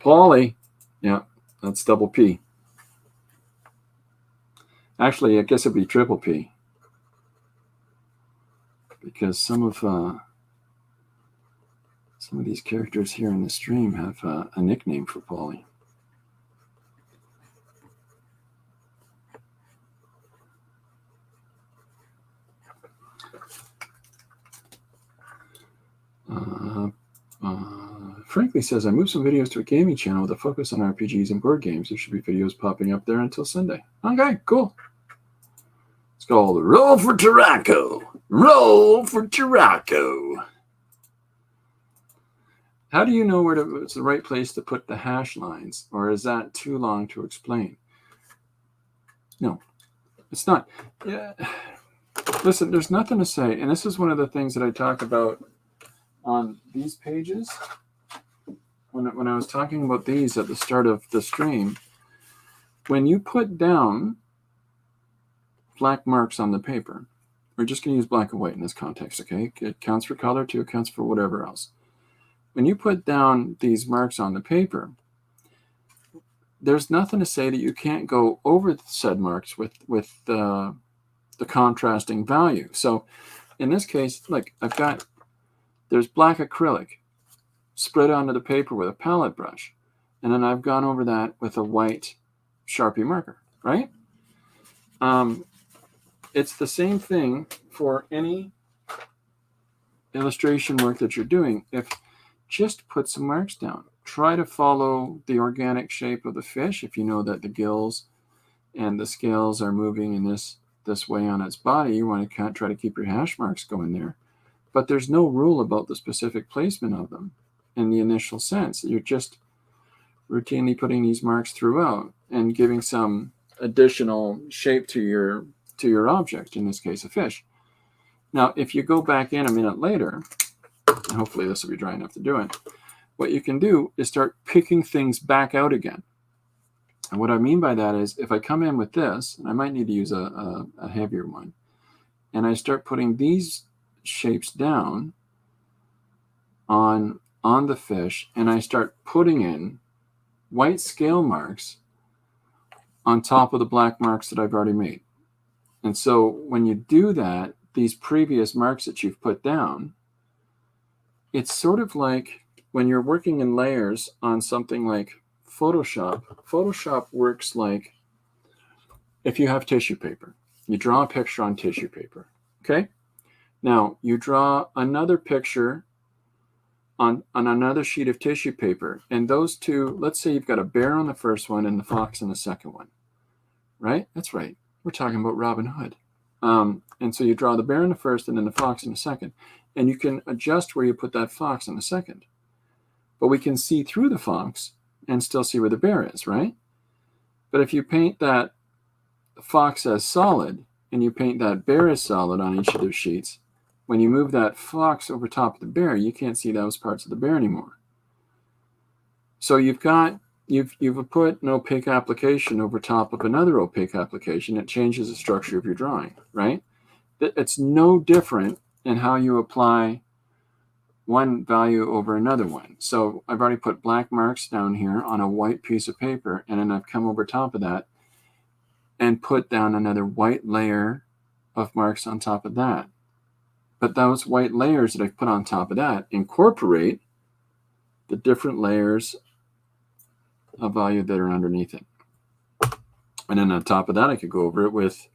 Paulie, yeah, that's double P. Actually, I guess it'd be triple P, because some of these characters here in the stream have a nickname for Paulie. Frankly says, I moved some videos to a gaming channel with a focus on RPGs and board games. There should be videos popping up there until Sunday. Okay, cool. It's called Roll for Taraco. Roll for Taraco. How do you know where it's the right place to put the hash lines, or is that too long to explain? No, it's not. Yeah. Listen, there's nothing to say, and this is one of the things that I talk about on these pages. When I was talking about these at the start of the stream, when you put down black marks on the paper, we're just going to use black and white in this context, okay? It counts for color too, it counts for whatever else. When you put down these marks on the paper, there's nothing to say that you can't go over said marks with the contrasting value. So in this case, look, there's black acrylic spread onto the paper with a palette brush, and then I've gone over that with a white Sharpie marker, right? It's the same thing for any illustration work that you're doing. Just put some marks down. Try to follow the organic shape of the fish. If you know that the gills and the scales are moving in this way on its body, you want to try to keep your hash marks going there. But there's no rule about the specific placement of them in the initial sense. You're just routinely putting these marks throughout and giving some additional shape to your object, in this case a fish. Now, if you go back in a minute later, and hopefully this will be dry enough to do it, what you can do is start picking things back out again. And what I mean by that is, if I come in with this, and I might need to use a heavier one, and I start putting these shapes down on the fish, and I start putting in white scale marks on top of the black marks that I've already made. And so when you do that, these previous marks that you've put down it's sort of like when you're working in layers on something like Photoshop. Photoshop works like if you have tissue paper. You draw a picture on tissue paper, okay? Now, you draw another picture on another sheet of tissue paper, and those two, let's say you've got a bear on the first one and the fox on the second one, right? That's right. We're talking about Robin Hood. And so you draw the bear in the first and then the fox in the second, and you can adjust where you put that fox in the second. But we can see through the fox and still see where the bear is, right? But if you paint that fox as solid and you paint that bear as solid on each of those sheets, when you move that fox over top of the bear, you can't see those parts of the bear anymore. So you've put an opaque application over top of another opaque application. It changes the structure of your drawing, right? It's no different in how you apply one value over another one. So I've already put black marks down here on a white piece of paper, and then I've come over top of that and put down another white layer of marks on top of that. But those white layers that I've put on top of that incorporate the different layers of value that are underneath it. And then on top of that, I could go over it with,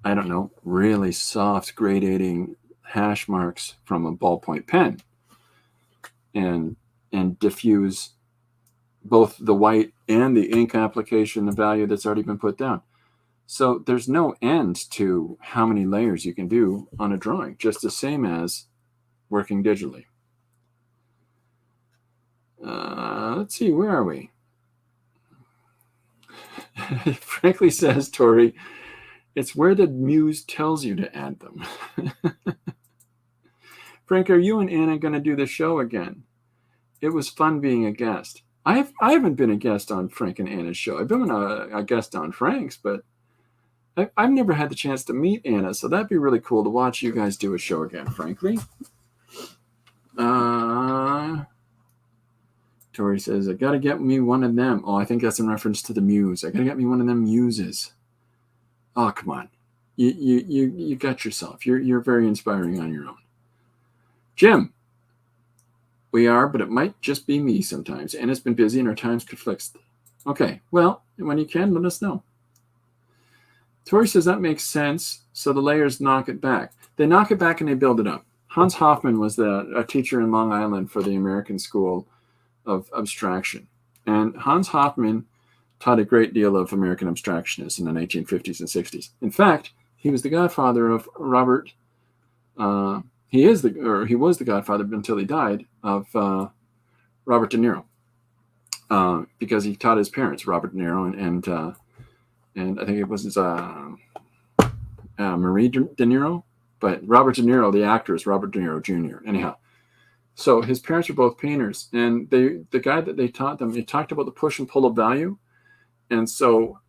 I don't know, really soft gradating hash marks from a ballpoint pen and diffuse both the white and the ink application, the value that's already been put down. So there's no end to how many layers you can do on a drawing, just the same as working digitally. Let's see, where are we? Frankly says, Tori, it's where the muse tells you to add them. Frank, are you and Anna going to do the show again? It was fun being a guest. I haven't been a guest on Frank and Anna's show. I've been a guest on Frank's, but I've never had the chance to meet Anna, so that'd be really cool to watch you guys do a show again, frankly. Tori says, I got to get me one of them. Oh, I think that's in reference to the muse. I got to get me one of them muses. Oh, come on. You got yourself. You're very inspiring on your own. Jim, we are, but it might just be me sometimes. Anna's been busy and our times conflicts. Okay, well, when you can, let us know. Tori says that makes sense. So the layers knock it back. They knock it back and they build it up. Hans Hofmann was a teacher in Long Island for the American School of Abstraction. And Hans Hofmann taught a great deal of American abstractionists in the 1950s and 60s. In fact, he was the godfather of Robert. He was the godfather until he died of Robert De Niro, because he taught his parents, Robert De Niro and I think it was Marie De Niro, but Robert De Niro, the actor, is Robert De Niro Jr. Anyhow, so his parents were both painters, and the guy that they taught them, he talked about the push and pull of value, and so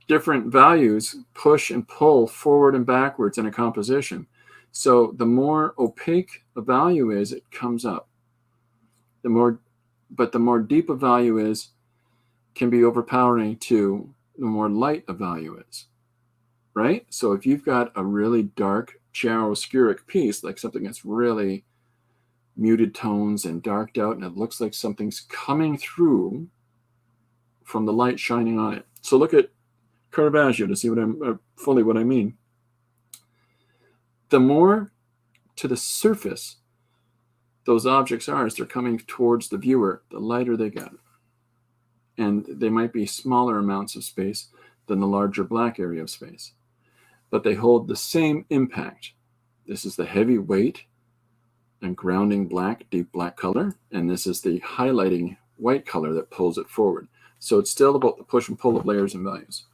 different values push and pull forward and backwards in a composition. So the more opaque a value is, it comes up. The more deep a value is, can be overpowering to the more light a value is, right? So if you've got a really dark chiaroscuric piece, like something that's really muted tones and darked out, and it looks like something's coming through from the light shining on it. So look at Caravaggio to see what I mean. The more to the surface those objects are as they're coming towards the viewer, the lighter they get. And they might be smaller amounts of space than the larger black area of space, but they hold the same impact. This is the heavy weight and grounding black, deep black color, and this is the highlighting white color that pulls it forward. So it's still about the push and pull of layers and values.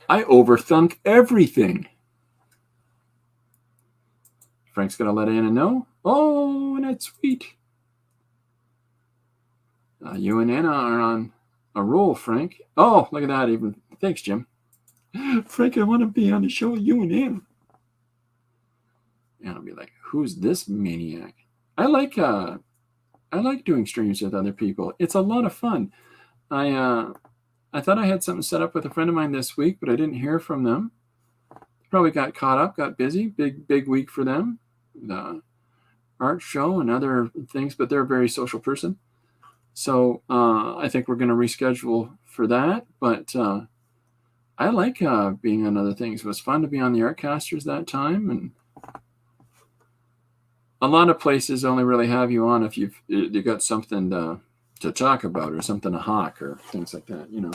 I overthunk everything. Frank's going to let Anna know. Oh, that's sweet. You and Anna are on a roll, Frank. Oh, look at that. Even thanks, Jim. Frank, I want to be on the show with you and Anna. And I'll be like, who's this maniac? I like doing streams with other people. It's a lot of fun. I thought I had something set up with a friend of mine this week, but I didn't hear from them. probably got caught up, got busy. Big week for them. The art show and other things, but they're a very social person. So I think we're going to reschedule for that. But I like being on other things. It was fun to be on the Artcasters that time. And a lot of places only really have you on if you've got something to talk about or something to hawk or things like that, you know.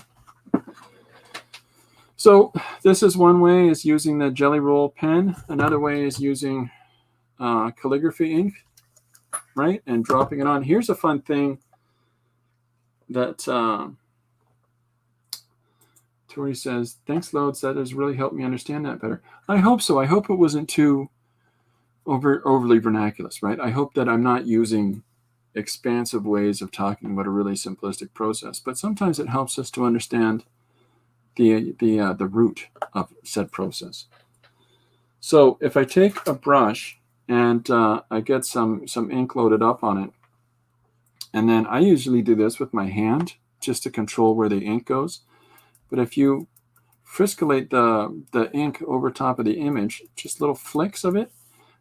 So this is one way, is using the Jelly Roll pen. Another way is using calligraphy ink, right? And dropping it on. Here's a fun thing that Tori says, thanks, Loads. That has really helped me understand that better. I hope so. I hope it wasn't too overly vernacular, right? I hope that I'm not using expansive ways of talking about a really simplistic process, but sometimes it helps us to understand the root of said process. So if I take a brush and I get some ink loaded up on it, and then I usually do this with my hand just to control where the ink goes. But if you friscolate the ink over top of the image, just little flicks of it,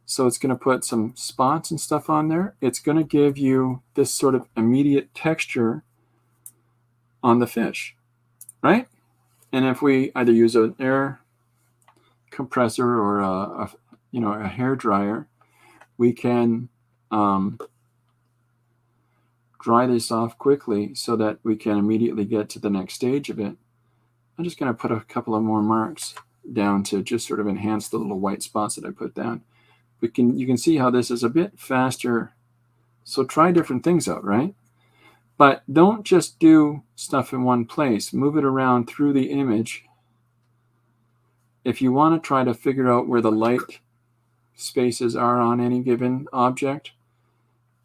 so it's going to put some spots and stuff on there. It's going to give you this sort of immediate texture on the fish, right? And if we either use an air compressor or a hair dryer, we can dry this off quickly so that we can immediately get to the next stage of it. I'm just going to put a couple of more marks down to just sort of enhance the little white spots that I put down. You can see how this is a bit faster. So try different things out, right? But don't just do stuff in one place. Move it around through the image. If you want to try to figure out where the light spaces are on any given object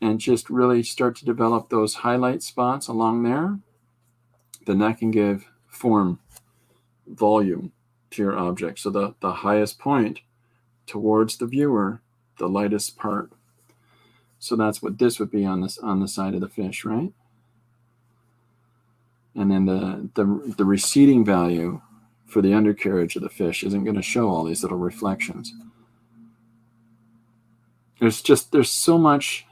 and just really start to develop those highlight spots along there, then that can give form, volume to your object. So the highest point towards the viewer, the lightest part. So that's what this would be on the side of the fish, right? And then the receding value for the undercarriage of the fish isn't going to show all these little reflections. There's so much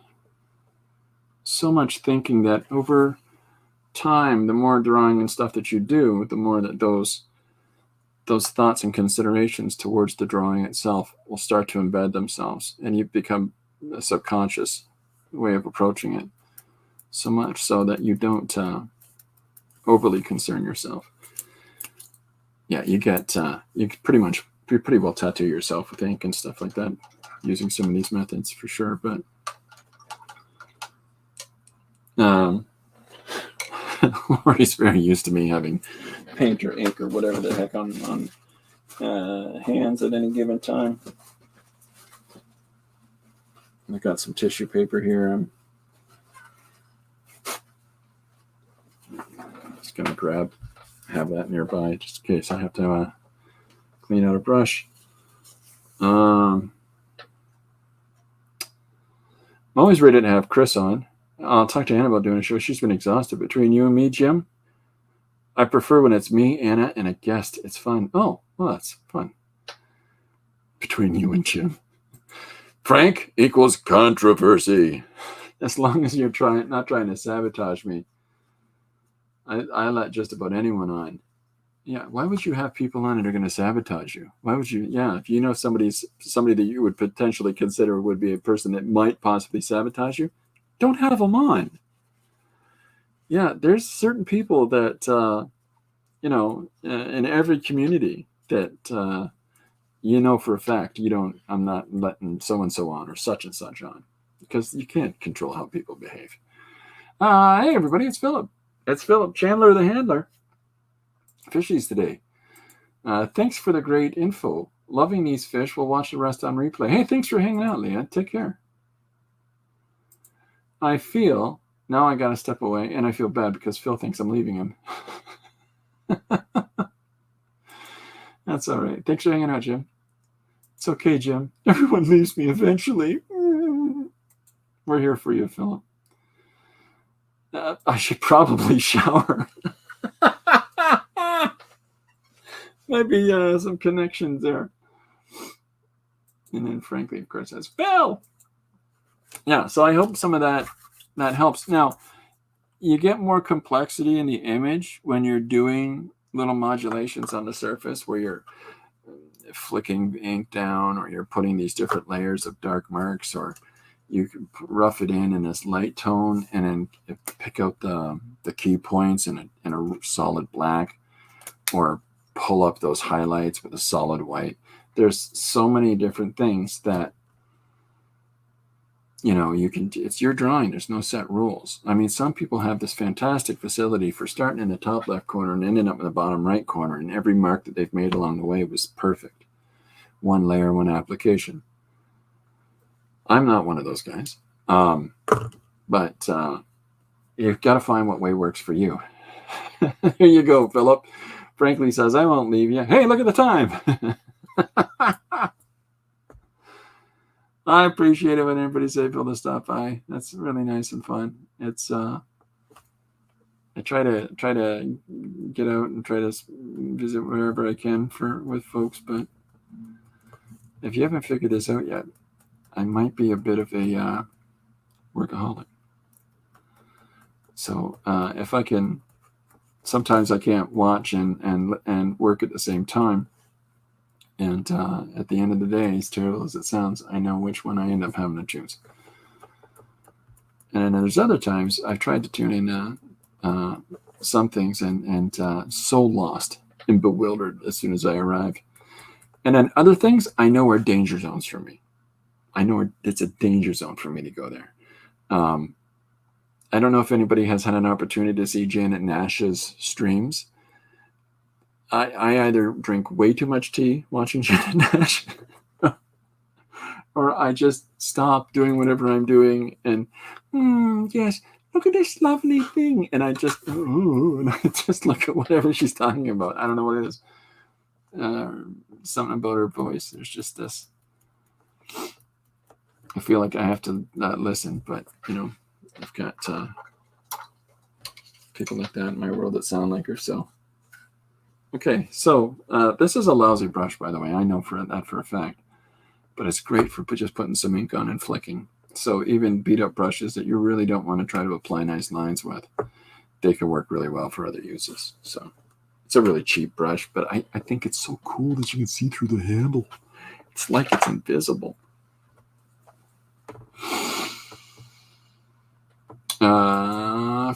thinking that over time, the more drawing and stuff that you do, the more that those thoughts and considerations towards the drawing itself will start to embed themselves, and you become a subconscious way of approaching it, so much so that you don't overly concern yourself. Yeah, you pretty well tattoo yourself with ink and stuff like that using some of these methods for sure. But Lori's very used to me having paint or ink or whatever the heck on hands at any given time. I got some tissue paper here. I'm just gonna have that nearby just in case I have to clean out a brush. I'm always ready to have Chris on. I'll talk to Anna about doing a show. She's been exhausted. Between you and me, Jim, I prefer when it's me, Anna, and a guest. It's fun. Oh, well, that's fun. Between you and Jim. Frank equals controversy. As long as you're not trying to sabotage me. I let just about anyone on. Yeah, why would you have people on that are going to sabotage you? Why would you? Yeah, if you know somebody that you would potentially consider would be a person that might possibly sabotage you, don't have them on. Yeah, there's certain people that, in every community that, for a fact, I'm not letting so-and-so on or such and such on, because you can't control how people behave. Hey, everybody, it's Philip. It's Philip Chandler, the handler. Fishies today. Thanks for the great info. Loving these fish. We'll watch the rest on replay. Hey, thanks for hanging out, Leah. Take care. I feel, now I got to step away, and I feel bad because Phil thinks I'm leaving him. That's all right. Thanks for hanging out, Jim. It's okay, Jim. Everyone leaves me eventually. We're here for you, Philip. I should probably shower. Might be some connections there. And then Frankly, of course, says, Phil! Yeah, so I hope some of that helps. Now, you get more complexity in the image when you're doing little modulations on the surface where you're flicking ink down, or you're putting these different layers of dark marks, or you can rough it in this light tone and then pick out the key points in a solid black, or pull up those highlights with a solid white. There's so many different things that, you can, it's your drawing. There's no set rules. I mean, some people have this fantastic facility for starting in the top left corner and ending up in the bottom right corner, and every mark that they've made along the way was perfect. One layer, one application. I'm not one of those guys. But you've got to find what way works for you. Here you go, Philip. Frankly says, I won't leave you. Hey, look at the time. I appreciate it when everybody's able to stop by. That's really nice and fun. It's I try to get out and try to visit wherever I can with folks, but if you haven't figured this out yet, I might be a bit of a workaholic. So if I can, sometimes I can't watch and work at the same time. And at the end of the day, as terrible as it sounds, I know which one I end up having to choose. And then there's other times I've tried to tune in some things and so lost and bewildered as soon as I arrive. And then other things I know are danger zones for me. I know it's a danger zone for me to go there. I don't know if anybody has had an opportunity to see Janet Nash's streams. I either drink way too much tea watching Janet Nash, or I just stop doing whatever I'm doing and, yes, look at this lovely thing. And I just look at whatever she's talking about. I don't know what it is. Something about her voice. There's just this. I feel like I have to listen, but, I've got people like that in my world that sound like her, so. Okay, so this is a lousy brush, by the way. I know for a fact. But it's great for just putting some ink on and flicking. So even beat-up brushes that you really don't want to try to apply nice lines with, they can work really well for other uses. So it's a really cheap brush, but I think it's so cool that you can see through the handle. It's like it's invisible.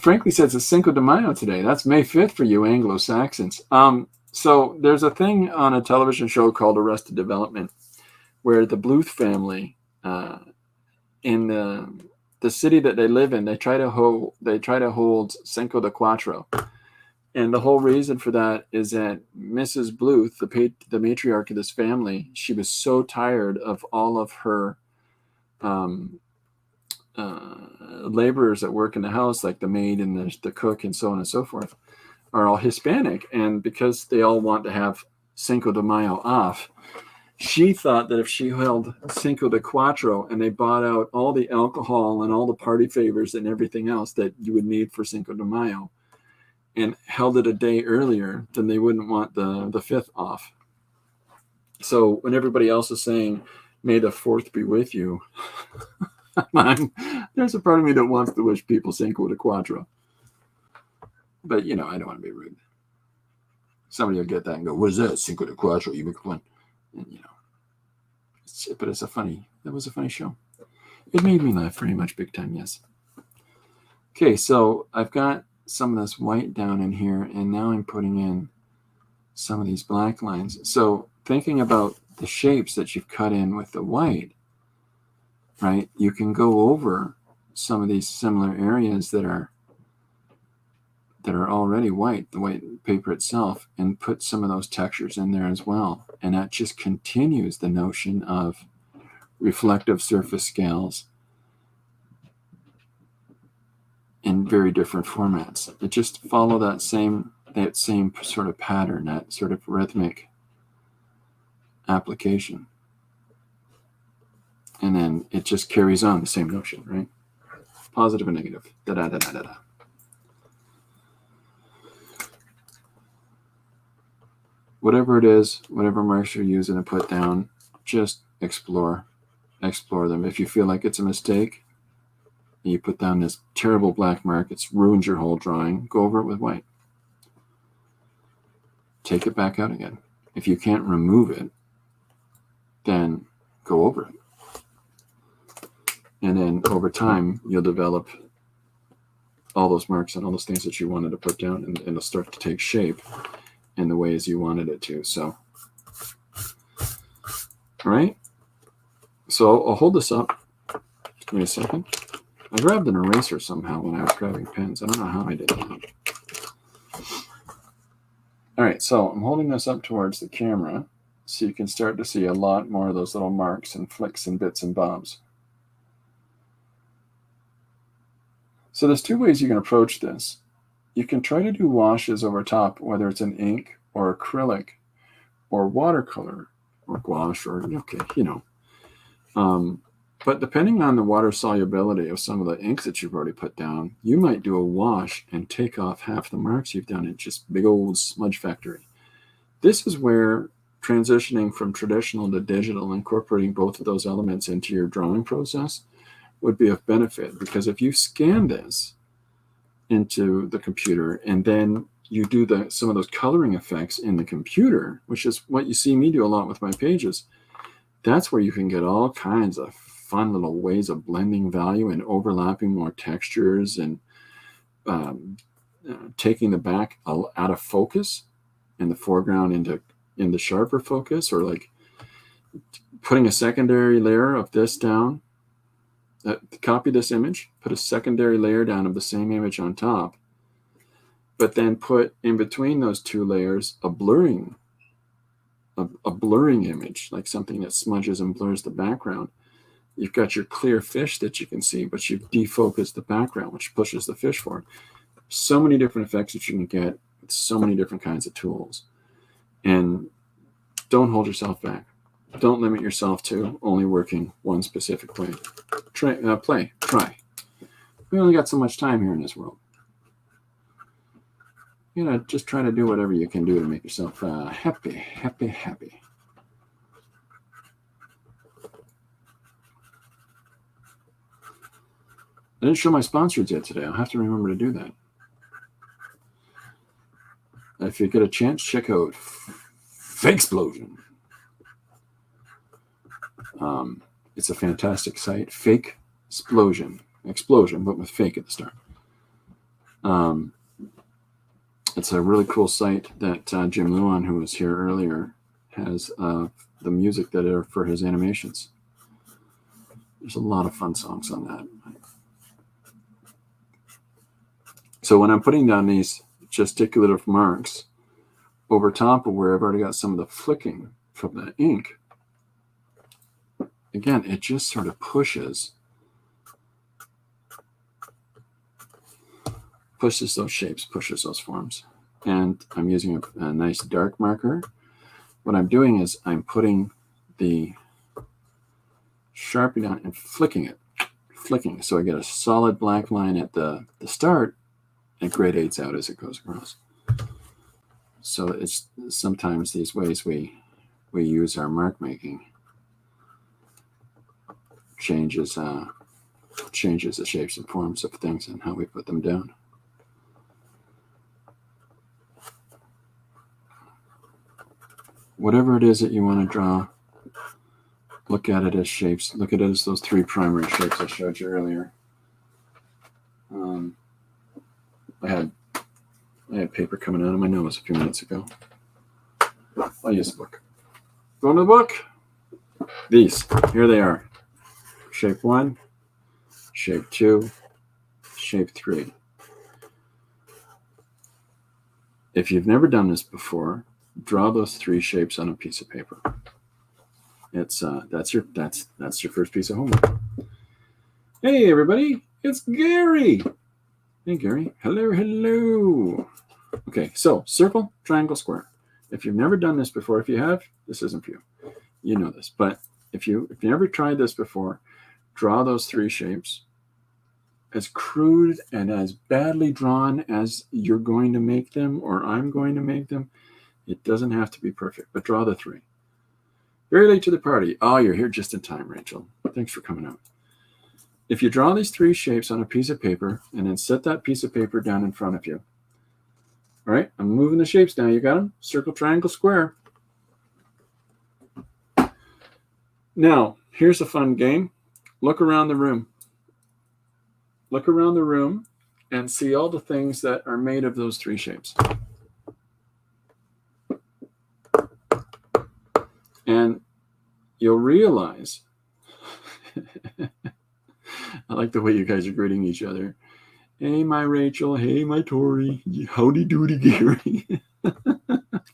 Frankly says it's Cinco de Mayo today. That's May 5th for you Anglo-Saxons. So there's a thing on a television show called Arrested Development where the Bluth family in the city that they live in, they try to hold Cinco de Cuatro. And the whole reason for that is that Mrs. Bluth, the matriarch of this family, she was so tired of all of her laborers that work in the house, like the maid and the cook and so on and so forth, are all Hispanic. And because they all want to have Cinco de Mayo off, she thought that if she held Cinco de Cuatro and they bought out all the alcohol and all the party favors and everything else that you would need for Cinco de Mayo and held it a day earlier, then they wouldn't want the 5th off. So when everybody else is saying, May the 4th be with you, there's a part of me that wants to wish people Cinco de Cuatro. But, I don't want to be rude. Somebody will get that and go, what is that, Cinco de Cuatro? You make fun. And, but that was a funny show. It made me laugh pretty much big time, yes. Okay, so I've got some of this white down in here, and now I'm putting in some of these black lines. So thinking about the shapes that you've cut in with the white, right, you can go over some of these similar areas that are already white, the white paper itself, and put some of those textures in there as well. And that just continues the notion of reflective surface scales in very different formats. It just follow that same sort of pattern, that sort of rhythmic application. And then it just carries on the same notion, right? Positive and negative. Da-da-da-da-da-da. Whatever it is, whatever marks you're using to put down, just explore them. If you feel like it's a mistake, you put down this terrible black mark, it's ruined your whole drawing, go over it with white. Take it back out again. If you can't remove it, then go over it. And then over time, you'll develop all those marks and all those things that you wanted to put down, and it'll start to take shape in the ways you wanted it to. So, all right. So I'll hold this up. Give me a second. I grabbed an eraser somehow when I was grabbing pens. I don't know how I did that. All right, so I'm holding this up towards the camera so you can start to see a lot more of those little marks and flicks and bits and bobs. So there's two ways you can approach this. You can try to do washes over top, whether it's an ink or acrylic or watercolor or gouache or, okay, you know. But depending on the water solubility of some of the inks that you've already put down, you might do a wash and take off half the marks you've done in just big old smudge factory. This is where transitioning from traditional to digital, incorporating both of those elements into your drawing process would be of benefit, because if you scan this into the computer and then you do some of those coloring effects in the computer, which is what you see me do a lot with my pages, that's where you can get all kinds of fun little ways of blending value and overlapping more textures and taking the back out of focus and the foreground into sharper focus, or like putting a secondary layer of this down. Copy this image, put a secondary layer down of the same image on top, but then put in between those two layers a blurring image, like something that smudges and blurs the background. You've got your clear fish that you can see, but you've defocused the background, which pushes the fish forward. So many different effects that you can get with so many different kinds of tools. And don't hold yourself back. Don't limit yourself to only working one specific way. Try. We only got so much time here in this world. You know, just try to do whatever you can do to make yourself happy. I didn't show my sponsors yet today. I'll have to remember to do that. If you get a chance, check out Fakesplosion. It's a fantastic site. Fakesplosion. Explosion, but with fake at the start. It's a really cool site that Jim Luan, who was here earlier, has the music that are for his animations. There's a lot of fun songs on that. So when I'm putting down these gesticulative marks over top of where I've already got some of the flicking from the ink, again, it just sort of pushes those shapes, pushes those forms. And I'm using a nice dark marker. What I'm doing is I'm putting the Sharpie down and flicking. So I get a solid black line at the start, and gradates out as it goes across. So it's sometimes these ways we use our mark making changes the shapes and forms of things and how we put them down. Whatever it is that you want to draw, look at it as shapes. Look at it as those three primary shapes I showed you earlier. I had paper coming out of my nose a few minutes ago. I'll use the book. Go into the book. These, here they are. Shape 1, shape 2, shape 3. If you've never done this before, draw those 3 shapes on a piece of paper. It's that's your first piece of homework. Hey everybody, it's Gary. Hey Gary, hello. Okay, so circle, triangle, square. If you've never done this before, if you have, this isn't for you. You know this, but if you never tried this before, draw those 3 shapes as crude and as badly drawn as you're going to make them or I'm going to make them. It doesn't have to be perfect, but draw the 3. Very late to the party. Oh, you're here just in time, Rachel. Thanks for coming out. If you draw these three shapes on a piece of paper and then set that piece of paper down in front of you. All right, I'm moving the shapes now. You got them? Circle, triangle, square. Now, here's a fun game. Look around the room. Look around the room and see all the things that are made of those three shapes. And you'll realize, I like the way you guys are greeting each other. Hey, my Rachel. Hey, my Tori. Howdy doody, Gary.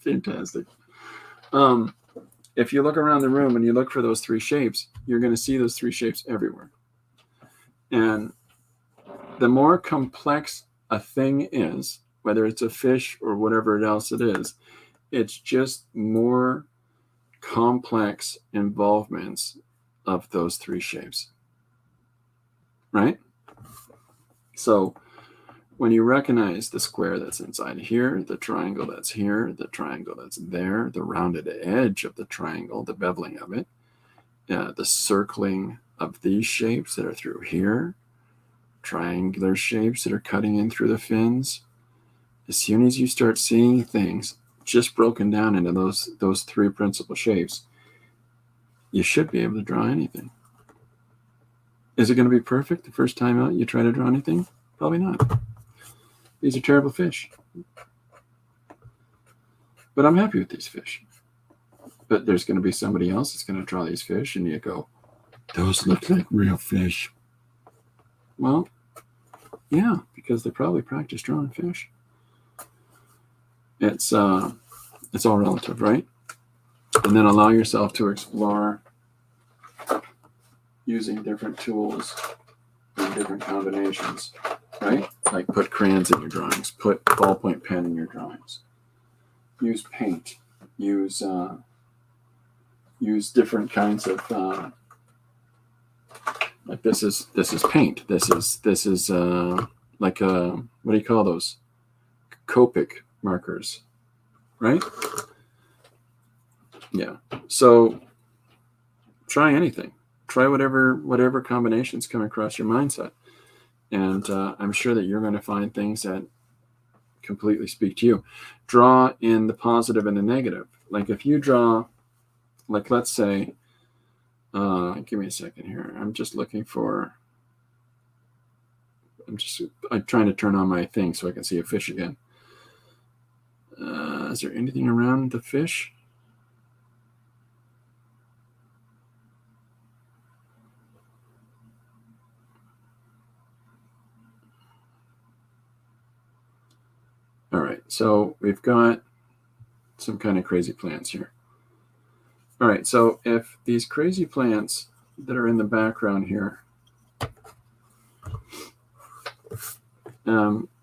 Fantastic. If you look around the room and you look for those three shapes, you're going to see those three shapes everywhere. And the more complex a thing is, whether it's a fish or whatever else it is, it's just more complex involvements of those three shapes. Right? So when you recognize the square that's inside here, the triangle that's here, the triangle that's there, the rounded edge of the triangle, the beveling of it, the circling of these shapes that are through here, triangular shapes that are cutting in through the fins, as soon as you start seeing things just broken down into those three principal shapes, you should be able to draw anything. Is it going to be perfect the first time out you try to draw anything? Probably not. These are terrible fish. But I'm happy with these fish. But there's going to be somebody else that's going to draw these fish, and you go, those look like real fish. Well, yeah, because they probably practice drawing fish. It's all relative, right? And then allow yourself to explore using different tools and different combinations, right? Like put crayons in your drawings, put ballpoint pen in your drawings, use paint, use different kinds of like this is paint. This is like what do you call those? Copic markers, right? Yeah. So try anything. Try whatever combinations come across your mindset. And I'm sure that you're going to find things that completely speak to you. Draw in the positive and the negative. Like if you draw, like let's say, give me a second here. I'm trying to turn on my thing so I can see a fish again. Is there anything around the fish? All right, so we've got some kind of crazy plants here. All right, so if these crazy plants that are in the background here,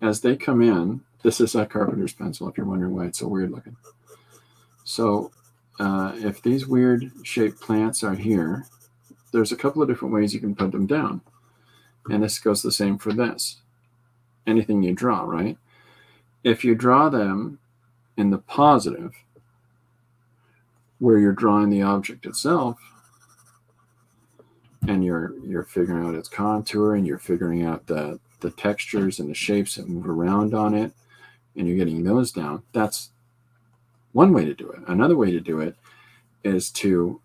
as they come in, this is a carpenter's pencil, if you're wondering why it's so weird looking. So if these weird shaped plants are here, there's a couple of different ways you can put them down. And this goes the same for this. Anything you draw, right? If you draw them in the positive, where you're drawing the object itself, and you're figuring out its contour, and you're figuring out the textures and the shapes that move around on it, and you're getting those down, that's one way to do it. Another way to do it is to,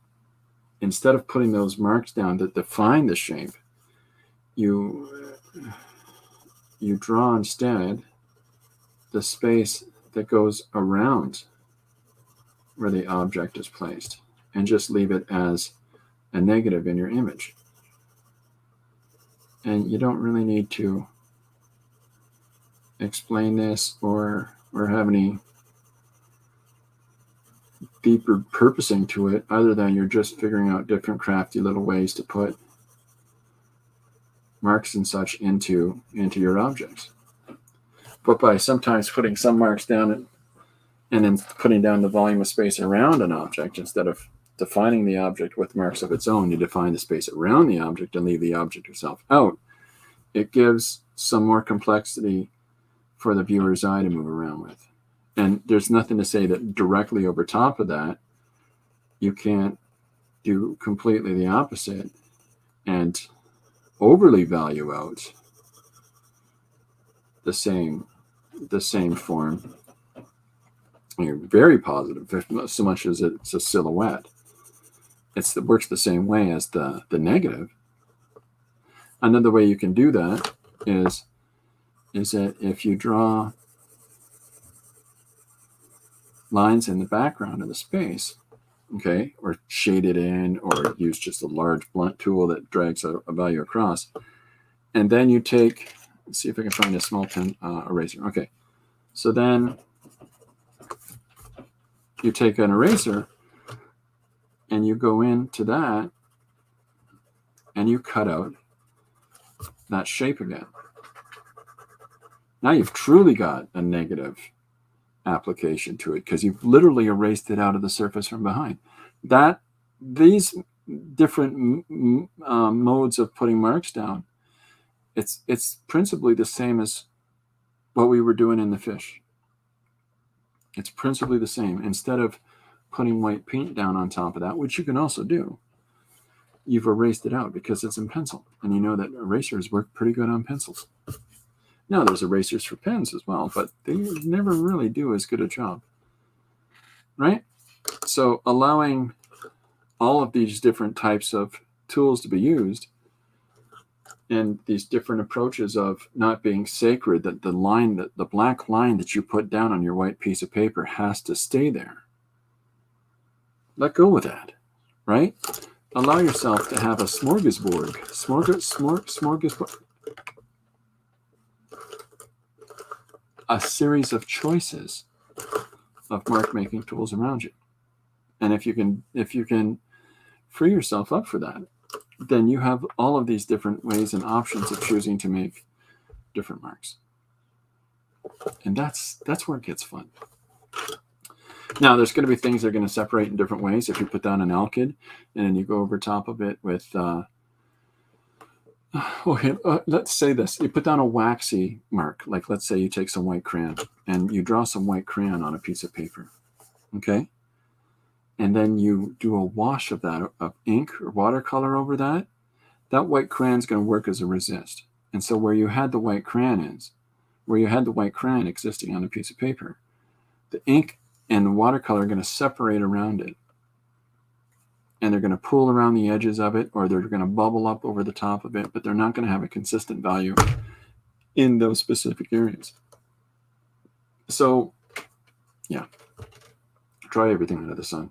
instead of putting those marks down that define the shape, you draw instead the space that goes around where the object is placed, and just leave it as a negative in your image. And you don't really need to explain this or have any deeper purposing to it, other than you're just figuring out different crafty little ways to put marks and such into your objects. But by sometimes putting some marks down and then putting down the volume of space around an object, instead of defining the object with marks of its own, you define the space around the object and leave the object itself out. It gives some more complexity for the viewer's eye to move around with. And there's nothing to say that directly over top of that, you can't do completely the opposite and overly value out the same form, you're very positive, so much as it's a silhouette. It works the same way as the negative. Another way you can do that is that if you draw lines in the background of the space, okay, or shade it in, or use just a large blunt tool that drags a value across, and then you take, let's see if I can find a small pen eraser. Okay, so then you take an eraser and you go into that and you cut out that shape again. Now you've truly got a negative application to it because you've literally erased it out of the surface from behind. These different modes of putting marks down, it's principally the same as what we were doing in the fish. It's principally the same. Instead of putting white paint down on top of that, which you can also do, you've erased it out because it's in pencil. And you know that erasers work pretty good on pencils. Now, there's erasers for pens as well, but they never really do as good a job, right? So allowing all of these different types of tools to be used and these different approaches of not being sacred, that the black line that you put down on your white piece of paper has to stay there. Let go of that, right? Allow yourself to have a smorgasbord. Smorgasbord. A series of choices of mark making tools around you. And if you can free yourself up for that, then you have all of these different ways and options of choosing to make different marks. And that's where it gets fun. Now, there's going to be things that are going to separate in different ways. If you put down an alkyd and then you go over top of it with let's say this. You put down a waxy mark, like let's say you take some white crayon and you draw some white crayon on a piece of paper, okay? And then you do a wash of that, of ink or watercolor over that. That white crayon is going to work as a resist. And so where you had the white crayon existing on a piece of paper, the ink and the watercolor are going to separate around it. And they're going to pool around the edges of it, or they're going to bubble up over the top of it, but they're not going to have a consistent value in those specific areas. So, yeah, try everything under the sun.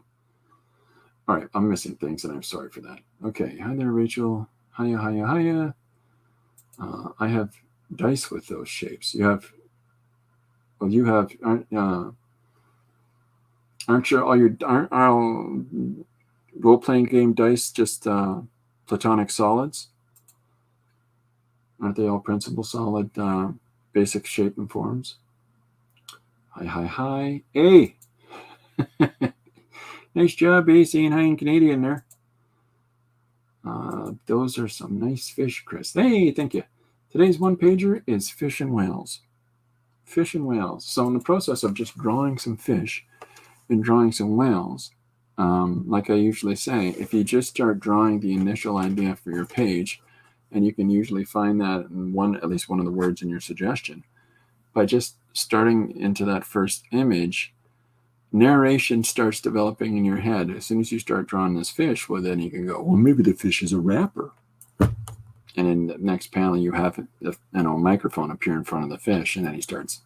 All right, I'm missing things, and I'm sorry for that. Okay, hi there, Rachel. Hiya, hiya, hiya. I have dice with those shapes. Aren't role-playing game dice just platonic solids? Aren't they all principal solid, basic shape and forms? Hi, hi, hi. Hey! Nice job, saying hi in Canadian there. Those are some nice fish, Chris. Hey, thank you. Today's one-pager is fish and whales. Fish and whales. So in the process of just drawing some fish and drawing some whales, like I usually say, if you just start drawing the initial idea for your page, and you can usually find that in at least one of the words in your suggestion, by just starting into that first image, narration starts developing in your head. As soon as you start drawing this fish, well, then you can go, well, maybe the fish is a rapper. And in the next panel, you have a microphone appear in front of the fish, and then he starts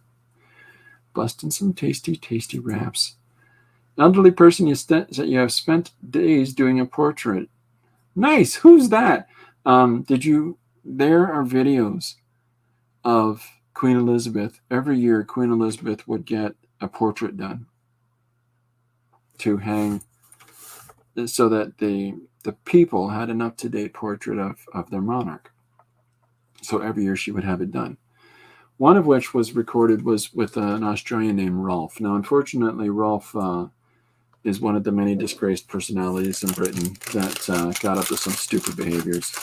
busting some tasty, tasty raps. Elderly person you have spent days doing a portrait. Nice. Who's that? There are videos of Queen Elizabeth. Every year, Queen Elizabeth would get a portrait done to hang so that the people had an up-to-date portrait of their monarch. So every year she would have it done. One of which was recorded was with an Australian named Rolf. Now, unfortunately, Rolf is one of the many disgraced personalities in Britain that got up to some stupid behaviors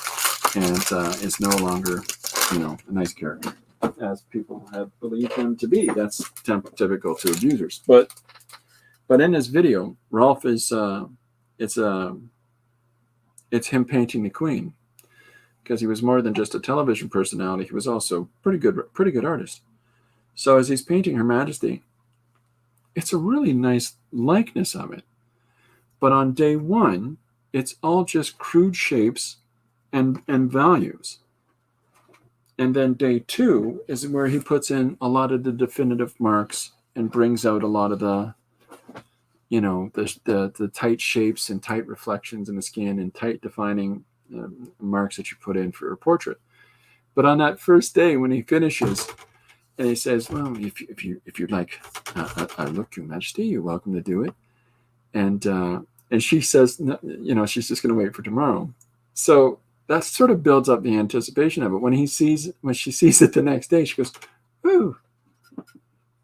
and is no longer, a nice character, as people have believed him to be. That's typical to abusers. But in this video, Rolf is it's a it's him painting the Queen, because he was more than just a television personality. He was also pretty good artist. So as he's painting Her Majesty, it's a really nice likeness of it. But on day one, it's all just crude shapes and values. And then day two is where he puts in a lot of the definitive marks and brings out a lot of the, the tight shapes and tight reflections in the skin and tight defining marks that you put in for a portrait. But on that first day, when he finishes, and he says, "Well, if you'd like a look, Your Majesty, you're welcome to do it." And she says, she's just going to wait for tomorrow. So that sort of builds up the anticipation of it. When she sees it the next day, she goes, "Ooh,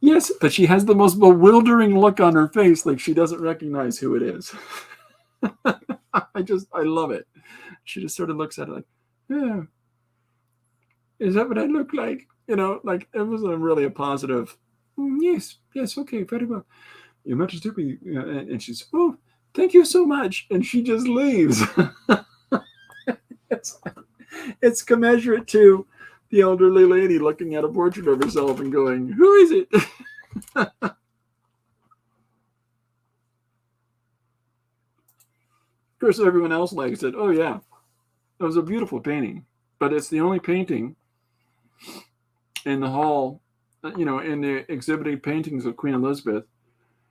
yes," but she has the most bewildering look on her face, like she doesn't recognize who it is. I love it. She just sort of looks at it like, "Yeah, is that what I look like?" Like it was really a positive. Yes, okay, very well, Your Majesty. And she's, "Oh, thank you so much," and she just leaves. It's commensurate to the elderly lady looking at a portrait of herself and going, "Who is it?" Of course, everyone else likes it. "Oh yeah, it was a beautiful painting," but it's the only painting in the hall, in the exhibited paintings of Queen Elizabeth.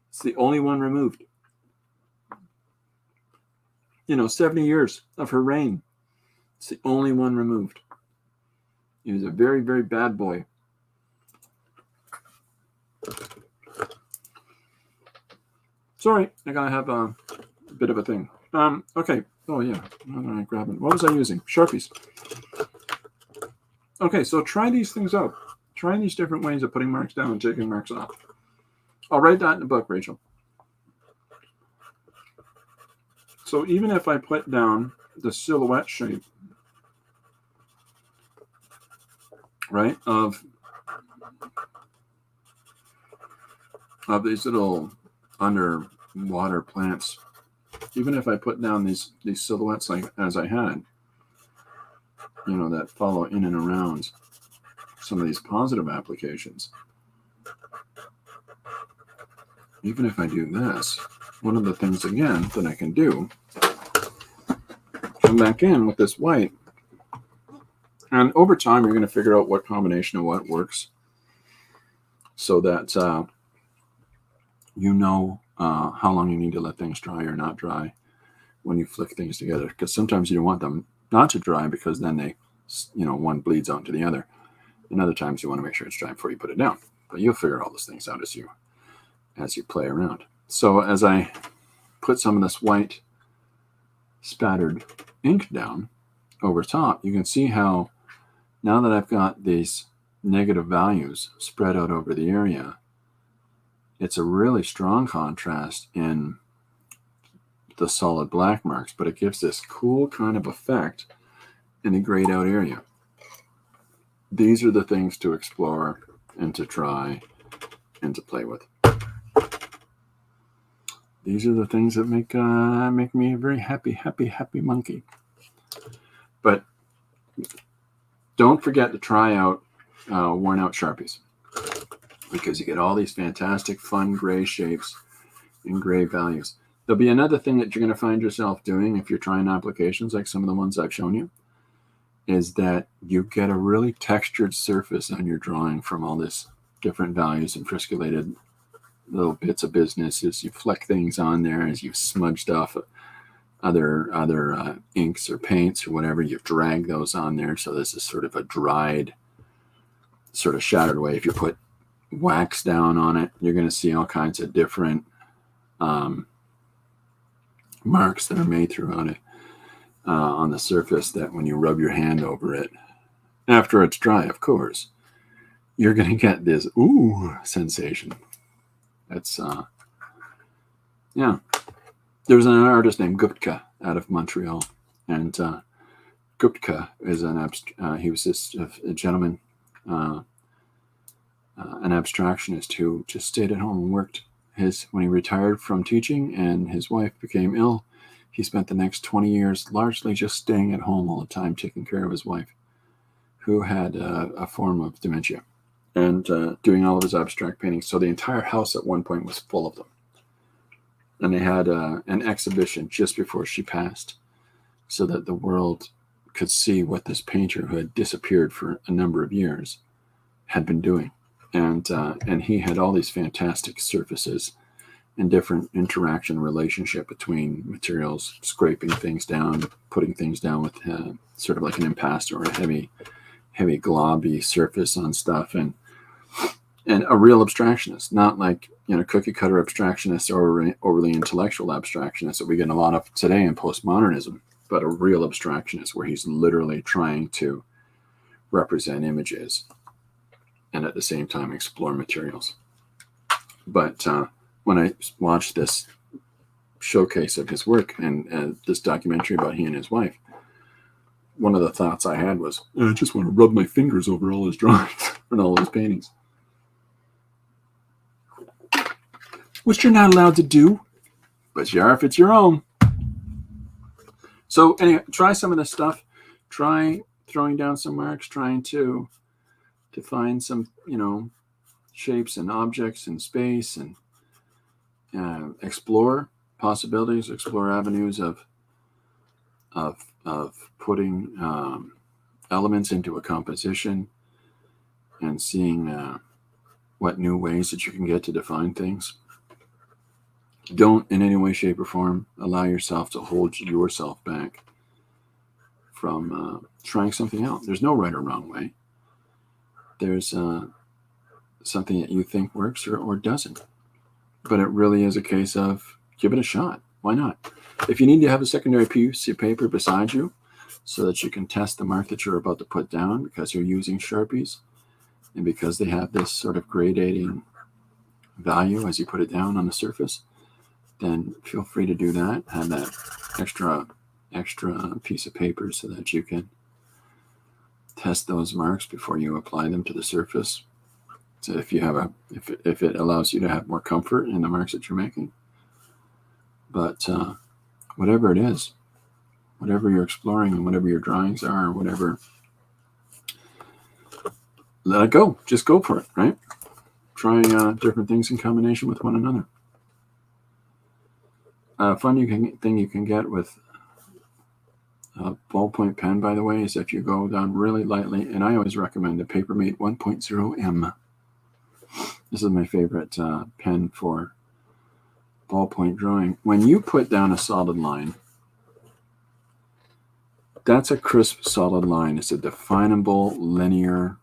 It's the only one removed. 70 years of her reign. It's the only one removed. He was a very, very bad boy. Sorry, I gotta have a bit of a thing. Okay. Oh yeah. I'm gonna grab it. What was I using? Sharpies. Okay, so try these things out. Try these different ways of putting marks down and taking marks off. I'll write that in the book, Rachel. So even if I put down the silhouette shape, right, of these little underwater plants, even if I put down these silhouettes like as I had, that follow in and around some of these positive applications, even if I do this, one of the things again that I can do, come back in with this white, and over time you're going to figure out what combination of what works, so that how long you need to let things dry or not dry when you flick things together, because sometimes you don't want them not to dry, because then they, one bleeds onto the other, and other times you want to make sure it's dry before you put it down. But you'll figure all those things out as you play around. So as I put some of this white spattered ink down over top, you can see how now that I've got these negative values spread out over the area, it's a really strong contrast in the solid black marks, but it gives this cool kind of effect in the grayed out area. These are the things to explore and to try and to play with. These are the things that make me a very happy monkey. But don't forget to try out worn out Sharpies, because you get all these fantastic fun gray shapes and gray values. There'll be another thing that you're going to find yourself doing if you're trying applications like some of the ones I've shown you, is that you get a really textured surface on your drawing from all this different values and frisculated little bits of business as you fleck things on there, as you've smudged off other inks or paints or whatever. You've dragged those on there, so this is sort of a dried, sort of shattered way. If you put wax down on it, you're going to see all kinds of different marks that are made throughout it on the surface, that when you rub your hand over it, after it's dry, of course, you're going to get this ooh sensation. That's there's an artist named Gupta out of Montreal, and Gupta is he was this a gentleman, an abstractionist who just stayed at home and worked. When he retired from teaching and his wife became ill, He spent the next 20 years largely just staying at home all the time, taking care of his wife, who had a form of dementia, and doing all of his abstract paintings. So the entire house at one point was full of them. And they had an exhibition just before she passed so that the world could see what this painter who had disappeared for a number of years had been doing. And he had all these fantastic surfaces and different interaction relationship between materials, scraping things down, putting things down with sort of like an impasto or a heavy globby surface on stuff, and a real abstractionist, not like, cookie cutter abstractionist or overly intellectual abstractionist that we get a lot of today in postmodernism, but a real abstractionist where he's literally trying to represent images and at the same time explore materials. But when I watched this showcase of his work and this documentary about he and his wife, one of the thoughts I had was, I just want to rub my fingers over all his drawings and all his paintings. Which you're not allowed to do, but you are if it's your own. So anyway, try some of this stuff. Try throwing down some marks, trying to find some, shapes and objects in space, and explore possibilities, explore avenues of putting elements into a composition, and seeing what new ways that you can get to define things. Don't in any way, shape, or form allow yourself to hold yourself back from trying something out. There's no right or wrong way. There's something that you think works or doesn't. But it really is a case of give it a shot. Why not? If you need to have a secondary piece of paper beside you so that you can test the mark that you're about to put down because you're using Sharpies and because they have this sort of gradating value as you put it down on the surface, then feel free to do that. Have that extra piece of paper so that you can test those marks before you apply them to the surface. So if it allows you to have more comfort in the marks that you're making. But whatever it is, whatever you're exploring and whatever your drawings are, or whatever, let it go. Just go for it, right? Try different things in combination with one another. Fun thing you can get with a ballpoint pen, by the way, is if you go down really lightly, and I always recommend the Papermate 1.0M. This is my favorite pen for ballpoint drawing. When you put down a solid line, that's a crisp, solid line. It's a definable, linear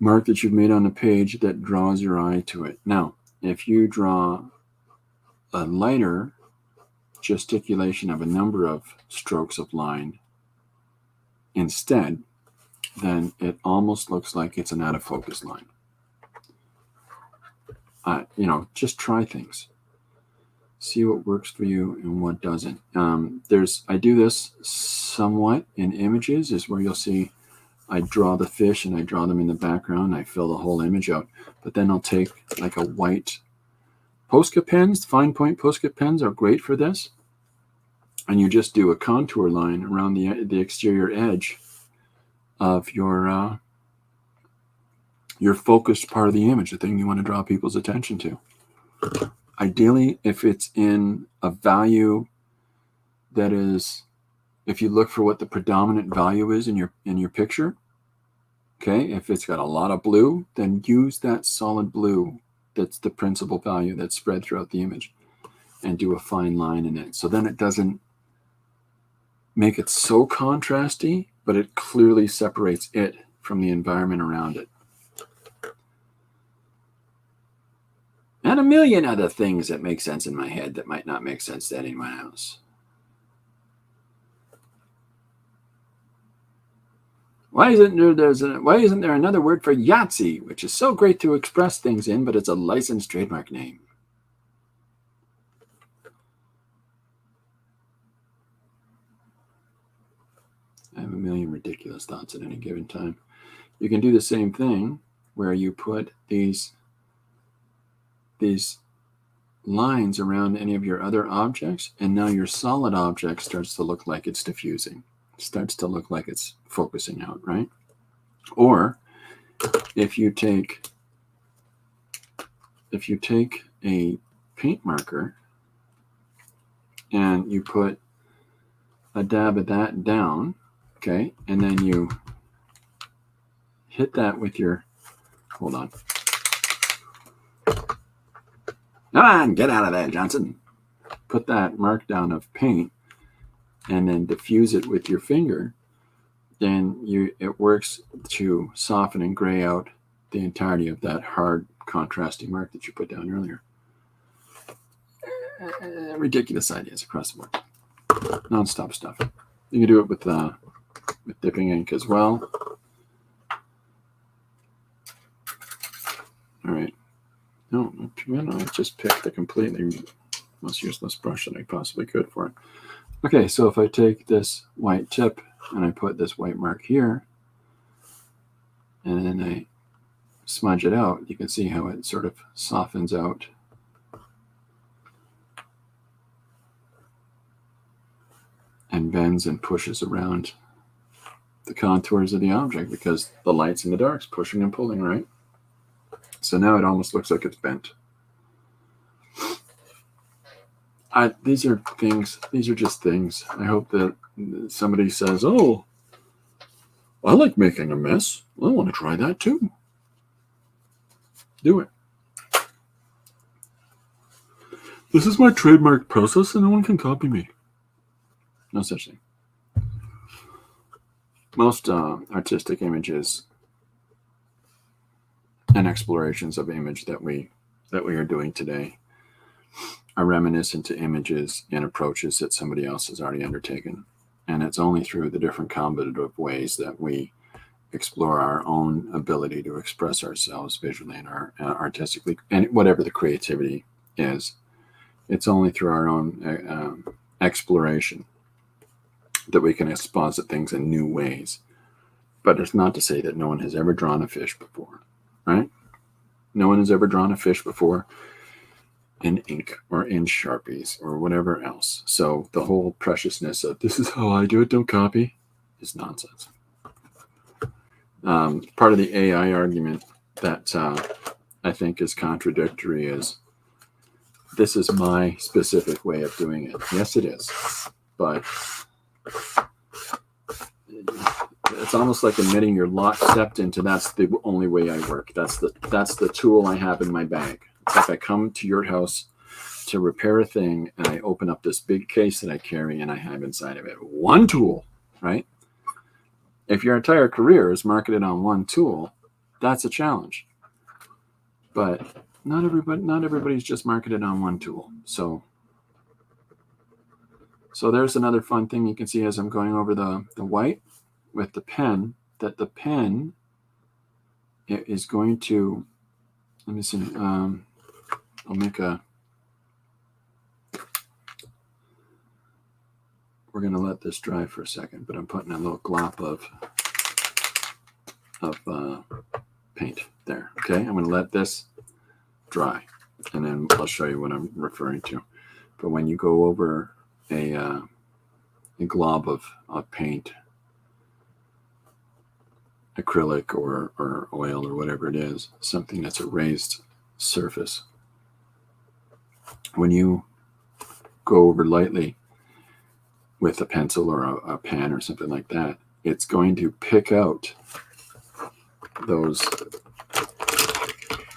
mark that you've made on the page that draws your eye to it. Now, if you draw a lighter gesticulation of a number of strokes of line instead, then it almost looks like it's an out of focus line. Just try things. See what works for you and what doesn't. I do this somewhat in images, is where you'll see I draw the fish and I draw them in the background. I fill the whole image out. But then I'll take like a white Posca pens. Fine point Posca pens are great for this. And you just do a contour line around the exterior edge of your focused part of the image, the thing you want to draw people's attention to. Ideally, if it's in a value that is, if you look for what the predominant value is in your picture, okay, if it's got a lot of blue, then use that solid blue that's the principal value that's spread throughout the image, and do a fine line in it. So then it doesn't make it so contrasty, but it clearly separates it from the environment around it. And a million other things that make sense in my head that might not make sense to anyone else. Why isn't there another word for Yahtzee, which is so great to express things in, but it's a licensed trademark name? I have a million ridiculous thoughts at any given time. You can do the same thing where you put these lines around any of your other objects, and now your solid object starts to look like it's diffusing. It starts to look like it's focusing out, right? Or if you take a paint marker and you put a dab of that down, okay, and then you hit that with your, hold on. Come on, get out of there, Johnson. Put that mark down of paint and then diffuse it with your finger, then it works to soften and gray out the entirety of that hard contrasting mark that you put down earlier. Ridiculous ideas across the board. Non-stop stuff. You can do it with dipping ink as well. All right. No, I just picked the completely most useless brush that I possibly could for it. Okay, so if I take this white tip and I put this white mark here, and then I smudge it out, you can see how it sort of softens out and bends and pushes around the contours of the object because the lights and the darks pushing and pulling, right? So now it almost looks like it's bent. These are just things. I hope that somebody says, oh, I like making a mess. I want to try that too. Do it. This is my trademark process and no one can copy me. No such thing. Most artistic images and explorations of image that we are doing today are reminiscent to images and approaches that somebody else has already undertaken. And it's only through the different combinative ways that we explore our own ability to express ourselves visually and artistically, and whatever the creativity is. It's only through our own exploration that we can exposit things in new ways. But it's not to say that no one has ever drawn a fish before, right? No one has ever drawn a fish before in ink or in Sharpies or whatever else. So the whole preciousness of this is how I do it, don't copy, is nonsense. Part of the AI argument that I think is contradictory is this is my specific way of doing it. Yes, it is. But it's almost like admitting you're lockstep into that's the only way I work. That's the tool I have in my bag. It's like I come to your house to repair a thing and I open up this big case that I carry and I have inside of it one tool, right? If your entire career is marketed on one tool, that's a challenge. But not everybody's just marketed on one tool. So there's another fun thing you can see as I'm going over the white with the pen, that the pen is going to, let me see, I'll make we're going to let this dry for a second, but I'm putting a little glop of paint there. Okay, I'm going to let this dry, and then I'll show you what I'm referring to. But when you go over a glob of paint, acrylic or oil or whatever it is, something that's a raised surface, when you go over lightly with a pencil or a pen or something like that, it's going to pick out those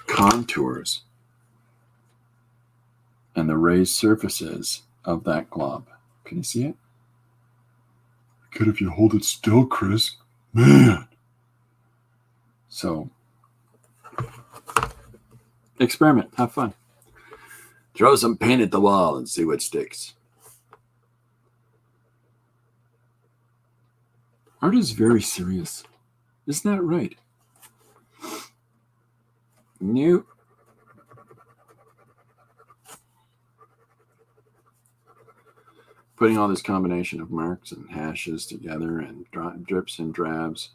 contours and the raised surfaces of that glob. Can you see it? Good if you hold it still, Chris. Man. So, experiment, have fun. Throw some paint at the wall and see what sticks. Art is very serious. Isn't that right? New. Putting all this combination of marks and hashes together and drips and drabs.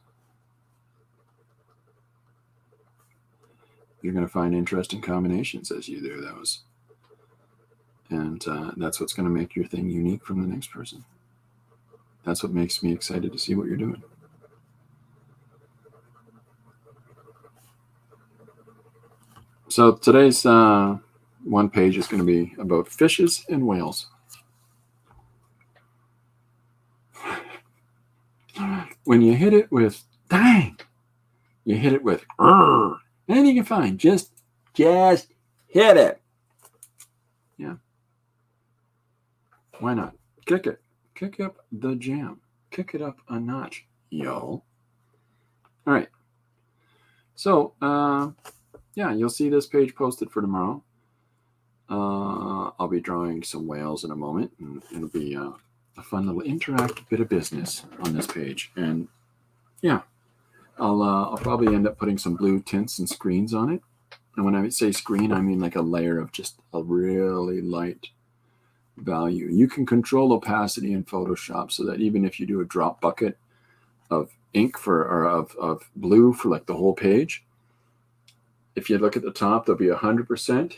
You're going to find interesting combinations as you do those. And that's what's going to make your thing unique from the next person. That's what makes me excited to see what you're doing. So today's one page is going to be about fishes and whales. When you hit it with dang, you hit it with anything you can find. Just hit it. Yeah. Why not? Kick it. Kick up the jam. Kick it up a notch, y'all. All right. So, yeah, you'll see this page posted for tomorrow. I'll be drawing some whales in a moment, and it'll be a fun little interactive bit of business on this page. And yeah, I'll probably end up putting some blue tints and screens on it. And when I say screen, I mean like a layer of just a really light value. You can control opacity in Photoshop so that even if you do a drop bucket of ink of blue for like the whole page, if you look at the top, there'll be 100%,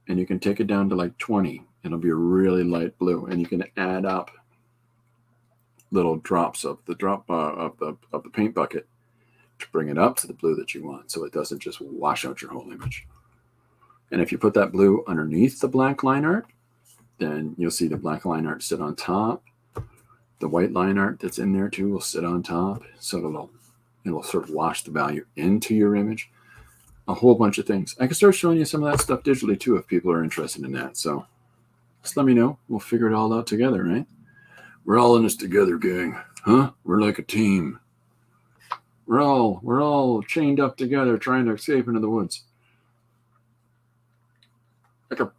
and you can take it down to like 20. It'll be a really light blue, and you can add up little drops of the of the paint bucket to bring it up to the blue that you want, so it doesn't just wash out your whole image. And if you put that blue underneath the black line art, then you'll see the black line art sit on top. The white line art that's in there too will sit on top, so it'll sort of wash the value into your image. A whole bunch of things. I can start showing you some of that stuff digitally too if people are interested in that. So just let me know. We'll figure it all out together, right? We're all in this together, gang. Huh? We're like a team. We're all chained up together trying to escape into the woods.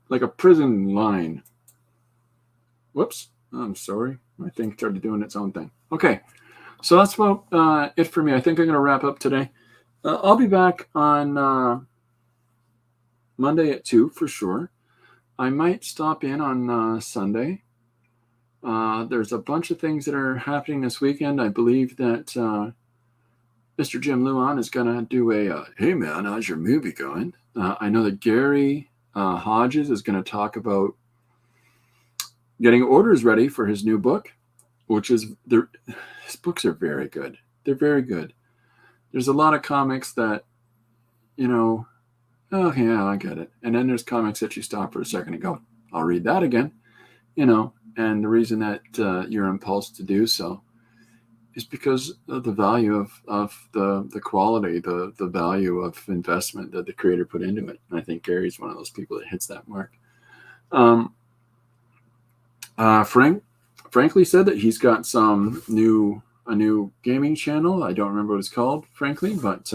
Like a prison line. Whoops. I'm sorry. My thing started doing its own thing. Okay. So that's about it for me. I think I'm going to wrap up today. I'll be back on Monday at 2 for sure. I might stop in on Sunday. There's a bunch of things that are happening this weekend. I believe that Mr. Jim Luan is going to do a, hey man, how's your movie going? I know that Gary Hodges is going to talk about getting orders ready for his new book, which is, his books are very good. They're very good. There's a lot of comics that, oh, yeah, I get it. And then there's comics that you stop for a second and go, I'll read that again, and the reason that you're impulsed to do so is because of the value of the quality, the value of investment that the creator put into it. And I think Gary's one of those people that hits that mark. Frankly said that he's got a new gaming channel. I don't remember what it's called, frankly, but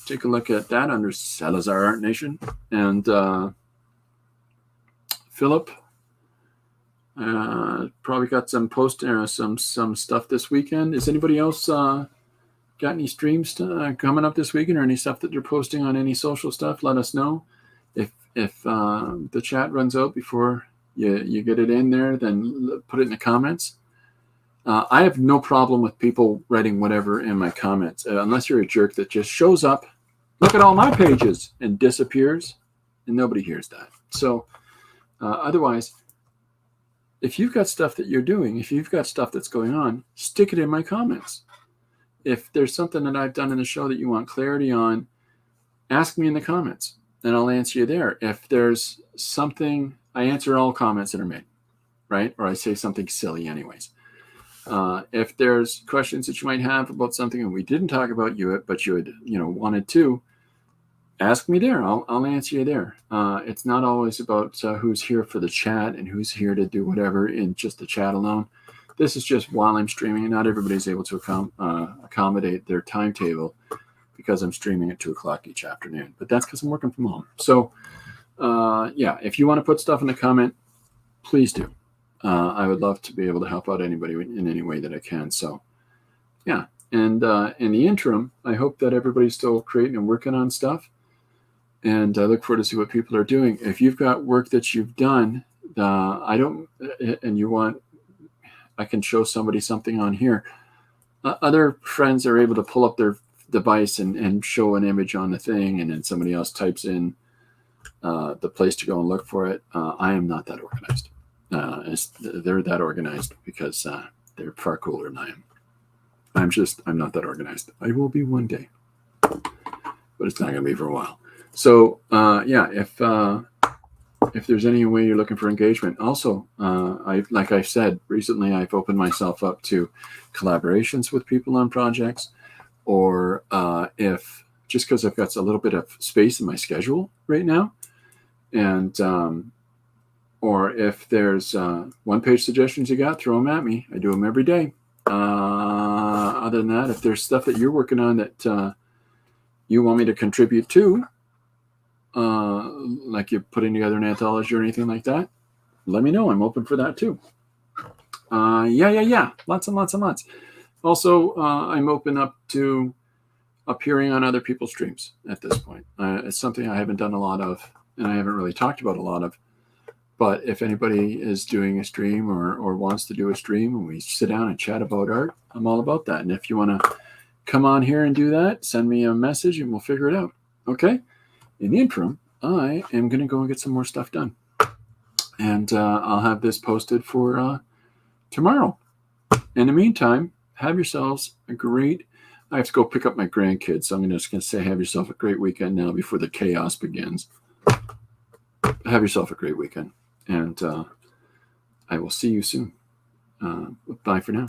take a look at that under Salazar Art Nation. And Philip probably got some some stuff this weekend. Is anybody else got any streams coming up this weekend, or any stuff that they're posting on any social stuff? Let us know. If the chat runs out before you get it in there, then put it in the comments. I have no problem with people writing whatever in my comments, unless you're a jerk that just shows up, look at all my pages, and disappears, and nobody hears that. So otherwise, if you've got stuff that you're doing, if you've got stuff that's going on, stick it in my comments. If there's something that I've done in the show that you want clarity on, ask me in the comments, and I'll answer you there. If there's something, I answer all comments that are made, right? Or I say something silly anyways. If there's questions that you might have about something and we didn't talk about but you had, wanted to, ask me there. I'll answer you there. It's not always about who's here for the chat and who's here to do whatever in just the chat alone. This is just while I'm streaming, and not everybody's able to accommodate their timetable because I'm streaming at 2 o'clock each afternoon. But that's because I'm working from home. So, yeah, if you want to put stuff in the comment, please do. I would love to be able to help out anybody in any way that I can. So, yeah. And in the interim, I hope that everybody's still creating and working on stuff. And I look forward to see what people are doing. If you've got work that you've done, and you want, I can show somebody something on here. Other friends are able to pull up their device and show an image on the thing, and then somebody else types in the place to go and look for it. I am not that organized. They're that organized because they're far cooler than I am. I'm not that organized. I will be one day, but it's not going to be for a while. So if there's any way you're looking for engagement, also, like I said recently, I've opened myself up to collaborations with people on projects, or if just because I've got a little bit of space in my schedule right now, and or if there's one-page suggestions you got, throw them at me. I do them every day. Other than that, if there's stuff that you're working on that you want me to contribute to, like you're putting together an anthology or anything like that, let me know. I'm open for that too. Lots and lots and lots. Also, I'm open up to appearing on other people's streams at this point. It's something I haven't done a lot of, and I haven't really talked about a lot of. But if anybody is doing a stream or wants to do a stream and we sit down and chat about art, I'm all about that. And if you want to come on here and do that, send me a message and we'll figure it out. Okay? In the interim, I am going to go and get some more stuff done. And I'll have this posted for tomorrow. In the meantime, have yourselves a great... I have to go pick up my grandkids, so I'm just going to say have yourself a great weekend now before the chaos begins. Have yourself a great weekend. And I will see you soon. Bye for now.